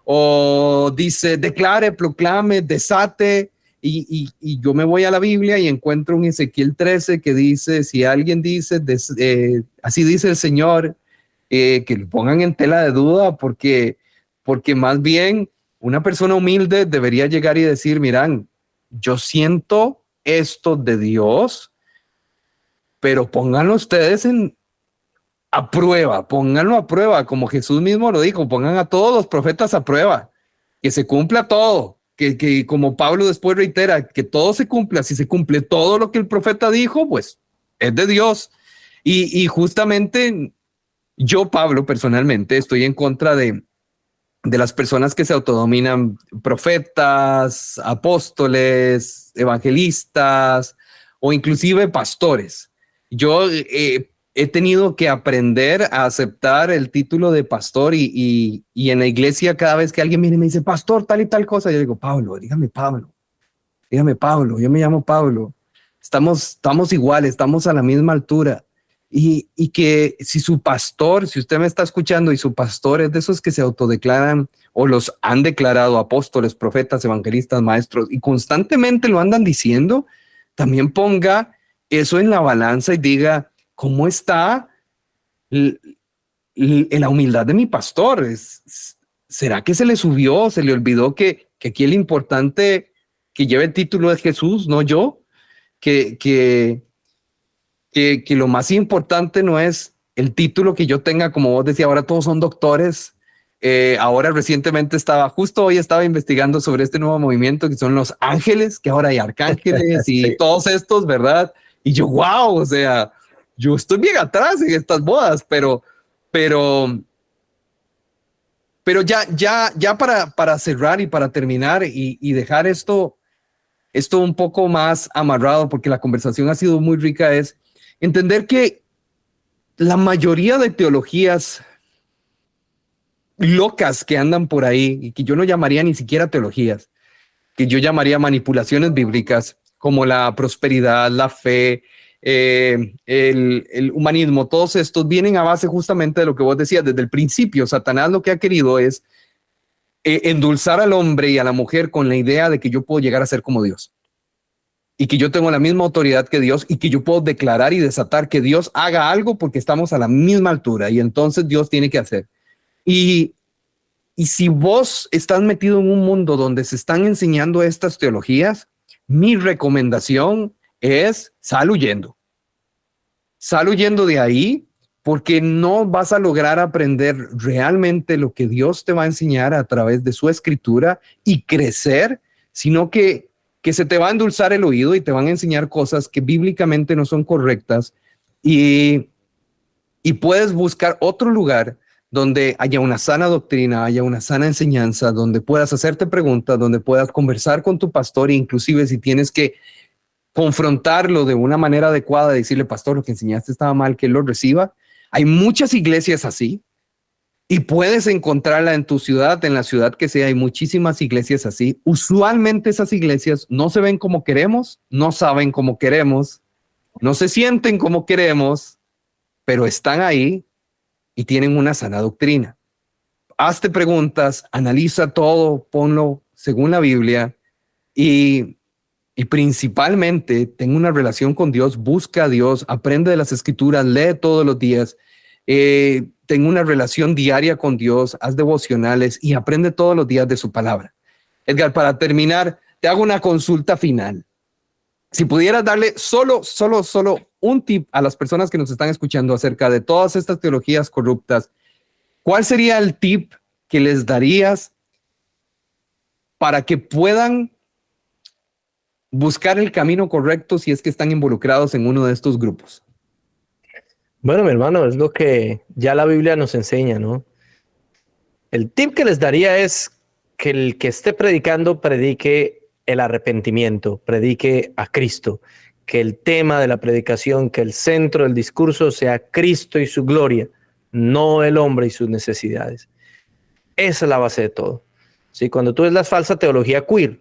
o dice, declare, proclame, desate. Y yo me voy a la Biblia y encuentro un Ezequiel 13 que dice, si alguien dice, así dice el Señor, que lo pongan en tela de duda, porque más bien una persona humilde debería llegar y decir, miran, yo siento esto de Dios, pero pónganlo ustedes a prueba, pónganlo a prueba, como Jesús mismo lo dijo, pongan a todos los profetas a prueba, que se cumpla todo, que como Pablo después reitera, que todo se cumpla. Si se cumple todo lo que el profeta dijo, pues es de Dios. Y justamente yo, Pablo, personalmente estoy en contra de las personas que se autodominan profetas, apóstoles, evangelistas o inclusive pastores. Yo he tenido que aprender a aceptar el título de pastor y en la iglesia cada vez que alguien viene y me dice, pastor, tal y tal cosa, yo digo, Pablo, dígame Pablo, yo me llamo Pablo. Estamos iguales, estamos a la misma altura. Y que si su pastor, si usted me está escuchando y su pastor es de esos que se autodeclaran o los han declarado apóstoles, profetas, evangelistas, maestros y constantemente lo andan diciendo, también ponga eso en la balanza y diga, ¿cómo está la humildad de mi pastor? ¿Será que se le subió, se le olvidó que aquí el importante que lleve el título es Jesús, no yo? Que lo más importante no es el título que yo tenga, como vos decías, ahora todos son doctores. Ahora recientemente justo hoy estaba investigando sobre este nuevo movimiento que son los ángeles, que ahora hay arcángeles y sí, todos estos, ¿verdad? Y yo, wow, o sea, yo estoy bien atrás en estas bodas, pero ya para cerrar y para terminar y dejar esto un poco más amarrado, porque la conversación ha sido muy rica, es entender que la mayoría de teologías locas que andan por ahí y que yo no llamaría ni siquiera teologías, que yo llamaría manipulaciones bíblicas, como la prosperidad, la fe, el humanismo, todos estos vienen a base justamente de lo que vos decías desde el principio. Satanás lo que ha querido es endulzar al hombre y a la mujer con la idea de que yo puedo llegar a ser como Dios y que yo tengo la misma autoridad que Dios y que yo puedo declarar y desatar que Dios haga algo porque estamos a la misma altura y entonces Dios tiene que hacer. Y si vos estás metido en un mundo donde se están enseñando estas teologías, mi recomendación es sal huyendo de ahí, porque no vas a lograr aprender realmente lo que Dios te va a enseñar a través de su escritura y crecer, sino que se te va a endulzar el oído y te van a enseñar cosas que bíblicamente no son correctas y puedes buscar otro lugar donde haya una sana doctrina, haya una sana enseñanza, donde puedas hacerte preguntas, donde puedas conversar con tu pastor e inclusive si tienes que confrontarlo de una manera adecuada, decirle, pastor, lo que enseñaste estaba mal, que él lo reciba. Hay muchas iglesias así y puedes encontrarla en tu ciudad, en la ciudad que sea. Hay muchísimas iglesias así. Usualmente esas iglesias no se ven como queremos, no saben como queremos, no se sienten como queremos, pero están ahí y tienen una sana doctrina. Hazte preguntas, analiza todo, ponlo según la Biblia y principalmente ten una relación con Dios, busca a Dios, aprende de las escrituras, lee todos los días, ten una relación diaria con Dios, haz devocionales y aprende todos los días de su palabra. Edgar, para terminar, te hago una consulta final. Si pudieras darle solo un tip a las personas que nos están escuchando acerca de todas estas teologías corruptas, ¿cuál sería el tip que les darías para que puedan buscar el camino correcto si es que están involucrados en uno de estos grupos? Bueno, mi hermano, es lo que ya la Biblia nos enseña, ¿no? El tip que les daría es que el que esté predicando predique el arrepentimiento, predique a Cristo, que el tema de la predicación, que el centro del discurso sea Cristo y su gloria, no el hombre y sus necesidades. Esa es la base de todo. ¿Sí? Cuando tú ves la falsa teología queer,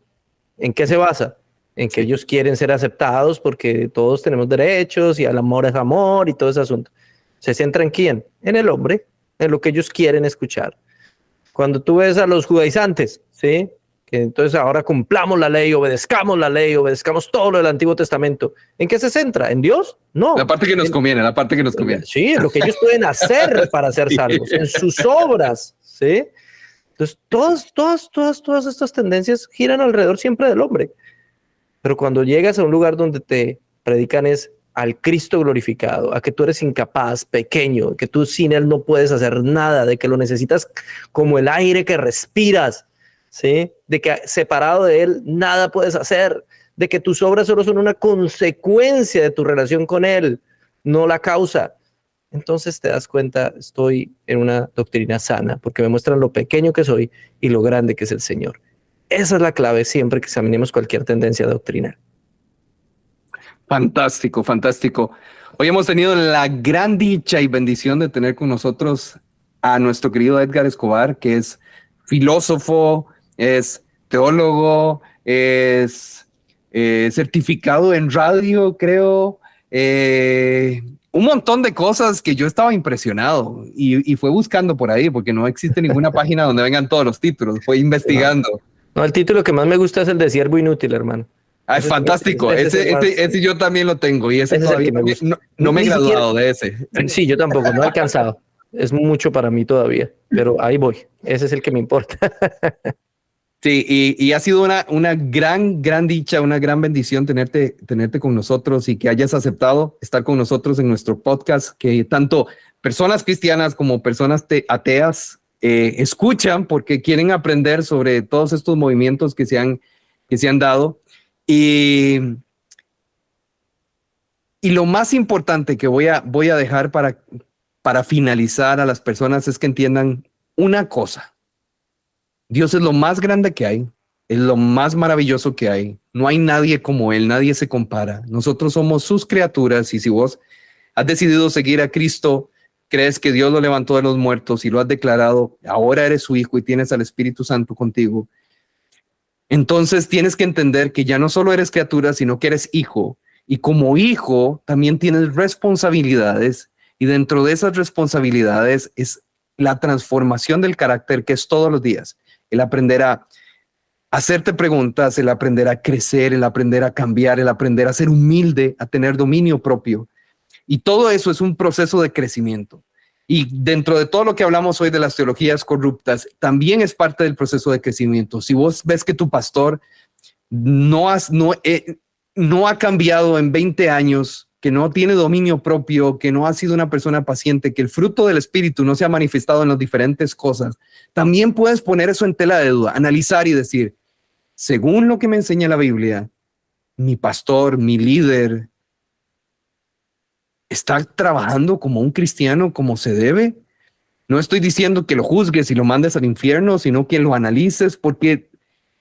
¿en qué se basa? En que ellos quieren ser aceptados porque todos tenemos derechos y el amor es amor y todo ese asunto. ¿Se centra en quién? En el hombre, en lo que ellos quieren escuchar. Cuando tú ves a los judaizantes, ¿sí? Que entonces ahora cumplamos la ley, obedezcamos todo lo del Antiguo Testamento. ¿En qué se centra? ¿En Dios? No. La parte que nos conviene. Sí, en lo que ellos pueden hacer para ser salvos, en sus obras, ¿sí? Entonces, todas estas tendencias giran alrededor siempre del hombre. Pero cuando llegas a un lugar donde te predican es al Cristo glorificado, a que tú eres incapaz, pequeño, que tú sin Él no puedes hacer nada, de que lo necesitas como el aire que respiras, ¿sí? De que separado de Él nada puedes hacer, de que tus obras solo son una consecuencia de tu relación con Él, no la causa. Entonces te das cuenta, estoy en una doctrina sana, porque me muestran lo pequeño que soy y lo grande que es el Señor. Esa es la clave siempre que examinemos cualquier tendencia doctrinal. Fantástico, fantástico. Hoy hemos tenido la gran dicha y bendición de tener con nosotros a nuestro querido Edgar Escobar, que es filósofo, es teólogo, es certificado en radio, creo, un montón de cosas que yo estaba impresionado y fue buscando por ahí, porque no existe ninguna página donde vengan todos los títulos, fue investigando. No, el título que más me gusta es el de Siervo Inútil, hermano. Es fantástico. Ese yo también lo tengo y ese todavía no me he graduado de ese. Sí, yo tampoco, no he alcanzado. Es mucho para mí todavía, pero ahí voy. Ese es el que me importa. Sí, y ha sido una gran dicha, una gran bendición tenerte con nosotros y que hayas aceptado estar con nosotros en nuestro podcast, que tanto personas cristianas como personas ateas escuchan porque quieren aprender sobre todos estos movimientos que se han dado. Y lo más importante que voy a dejar para finalizar a las personas es que entiendan una cosa. Dios es lo más grande que hay, es lo más maravilloso que hay. No hay nadie como Él, nadie se compara. Nosotros somos sus criaturas y si vos has decidido seguir a Cristo, crees que Dios lo levantó de los muertos y lo has declarado, ahora eres su hijo y tienes al Espíritu Santo contigo. Entonces tienes que entender que ya no solo eres criatura, sino que eres hijo. Y como hijo también tienes responsabilidades. Y dentro de esas responsabilidades es la transformación del carácter, que es todos los días. El aprender a hacerte preguntas, el aprender a crecer, el aprender a cambiar, el aprender a ser humilde, a tener dominio propio. Y todo eso es un proceso de crecimiento. Y dentro de todo lo que hablamos hoy de las teologías corruptas, también es parte del proceso de crecimiento. Si vos ves que tu pastor no ha cambiado en 20 años, que no tiene dominio propio, que no ha sido una persona paciente, que el fruto del Espíritu no se ha manifestado en las diferentes cosas, también puedes poner eso en tela de duda, analizar y decir, según lo que me enseña la Biblia, mi pastor, mi líder, ¿está trabajando como un cristiano como se debe? No estoy diciendo que lo juzgues y lo mandes al infierno, sino que lo analices porque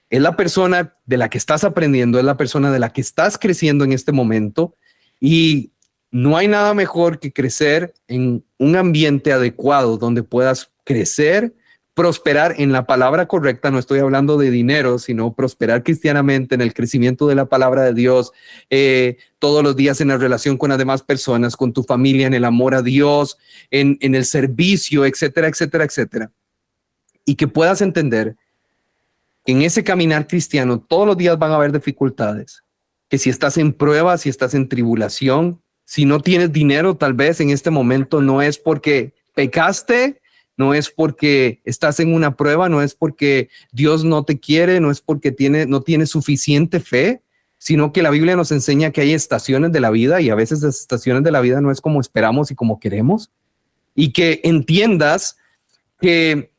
es la persona de la que estás aprendiendo, es la persona de la que estás creciendo en este momento y no hay nada mejor que crecer en un ambiente adecuado donde puedas crecer, prosperar en la palabra correcta. No estoy hablando de dinero, sino prosperar cristianamente en el crecimiento de la palabra de Dios, todos los días en la relación con las demás personas, con tu familia, en el amor a Dios, en el servicio, etcétera, etcétera, etcétera. Y que puedas entender que en ese caminar cristiano todos los días van a haber dificultades, que si estás en prueba, si estás en tribulación, si no tienes dinero, tal vez en este momento no es porque pecaste, no es porque estás en una prueba, no es porque Dios no te quiere, no es porque no tienes suficiente fe, sino que la Biblia nos enseña que hay estaciones de la vida y a veces las estaciones de la vida no es como esperamos y como queremos. Y que entiendas que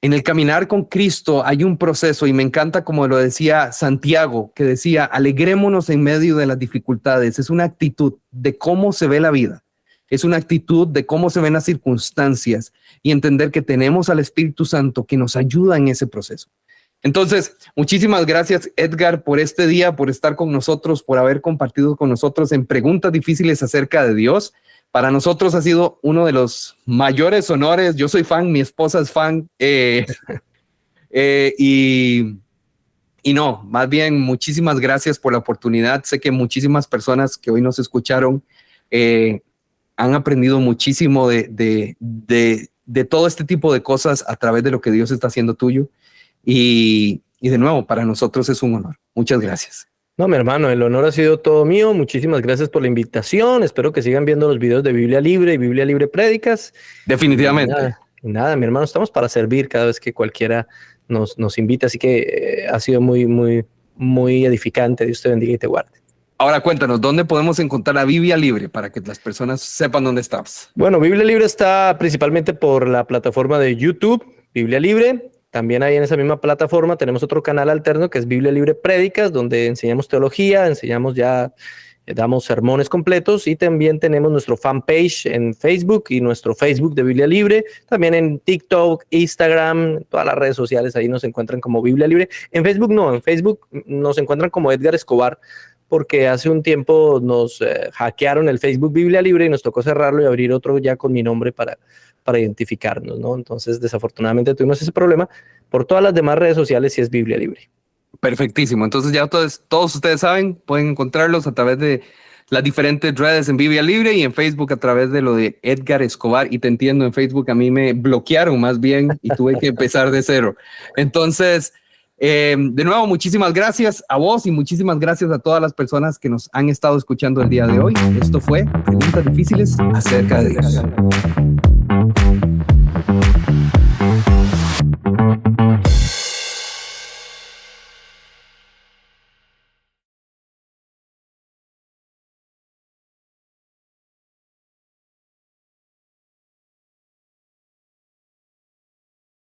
en el caminar con Cristo hay un proceso y me encanta como lo decía Santiago, que decía, alegrémonos en medio de las dificultades. Es una actitud de cómo se ve la vida. Es una actitud de cómo se ven las circunstancias y entender que tenemos al Espíritu Santo que nos ayuda en ese proceso. Entonces, muchísimas gracias, Edgar, por este día, por estar con nosotros, por haber compartido con nosotros en preguntas difíciles acerca de Dios. Para nosotros ha sido uno de los mayores honores. Yo soy fan, mi esposa es fan. Y no, más bien, muchísimas gracias por la oportunidad. Sé que muchísimas personas que hoy nos escucharon han aprendido muchísimo de todo este tipo de cosas a través de lo que Dios está haciendo tuyo. Y de nuevo, para nosotros es un honor. Muchas gracias. No, mi hermano, el honor ha sido todo mío. Muchísimas gracias por la invitación. Espero que sigan viendo los videos de Biblia Libre y Biblia Libre Prédicas. Definitivamente. Nada, mi hermano, estamos para servir cada vez que cualquiera nos invita. Así que ha sido muy, muy, muy edificante. Dios te bendiga y te guarde. Ahora cuéntanos, ¿dónde podemos encontrar la Biblia Libre para que las personas sepan dónde estás? Bueno, Biblia Libre está principalmente por la plataforma de YouTube, Biblia Libre. También ahí en esa misma plataforma tenemos otro canal alterno que es Biblia Libre Prédicas, donde enseñamos teología, damos sermones completos, y también tenemos nuestro fanpage en Facebook y nuestro Facebook de Biblia Libre. También en TikTok, Instagram, todas las redes sociales, ahí nos encuentran como Biblia Libre. En Facebook no, en Facebook nos encuentran como Edgar Escobar, porque hace un tiempo nos hackearon el Facebook Biblia Libre y nos tocó cerrarlo y abrir otro ya con mi nombre para identificarnos, ¿no? Entonces, desafortunadamente tuvimos ese problema. Por todas las demás redes sociales sí es Biblia Libre. Perfectísimo. Entonces ya todos ustedes saben, pueden encontrarlos a través de las diferentes redes en Biblia Libre y en Facebook a través de lo de Edgar Escobar. Y te entiendo, en Facebook a mí me bloquearon más bien y tuve que empezar de cero. Entonces, de nuevo, muchísimas gracias a vos y muchísimas gracias a todas las personas que nos han estado escuchando el día de hoy. Esto fue Preguntas Difíciles Acerca de Dios.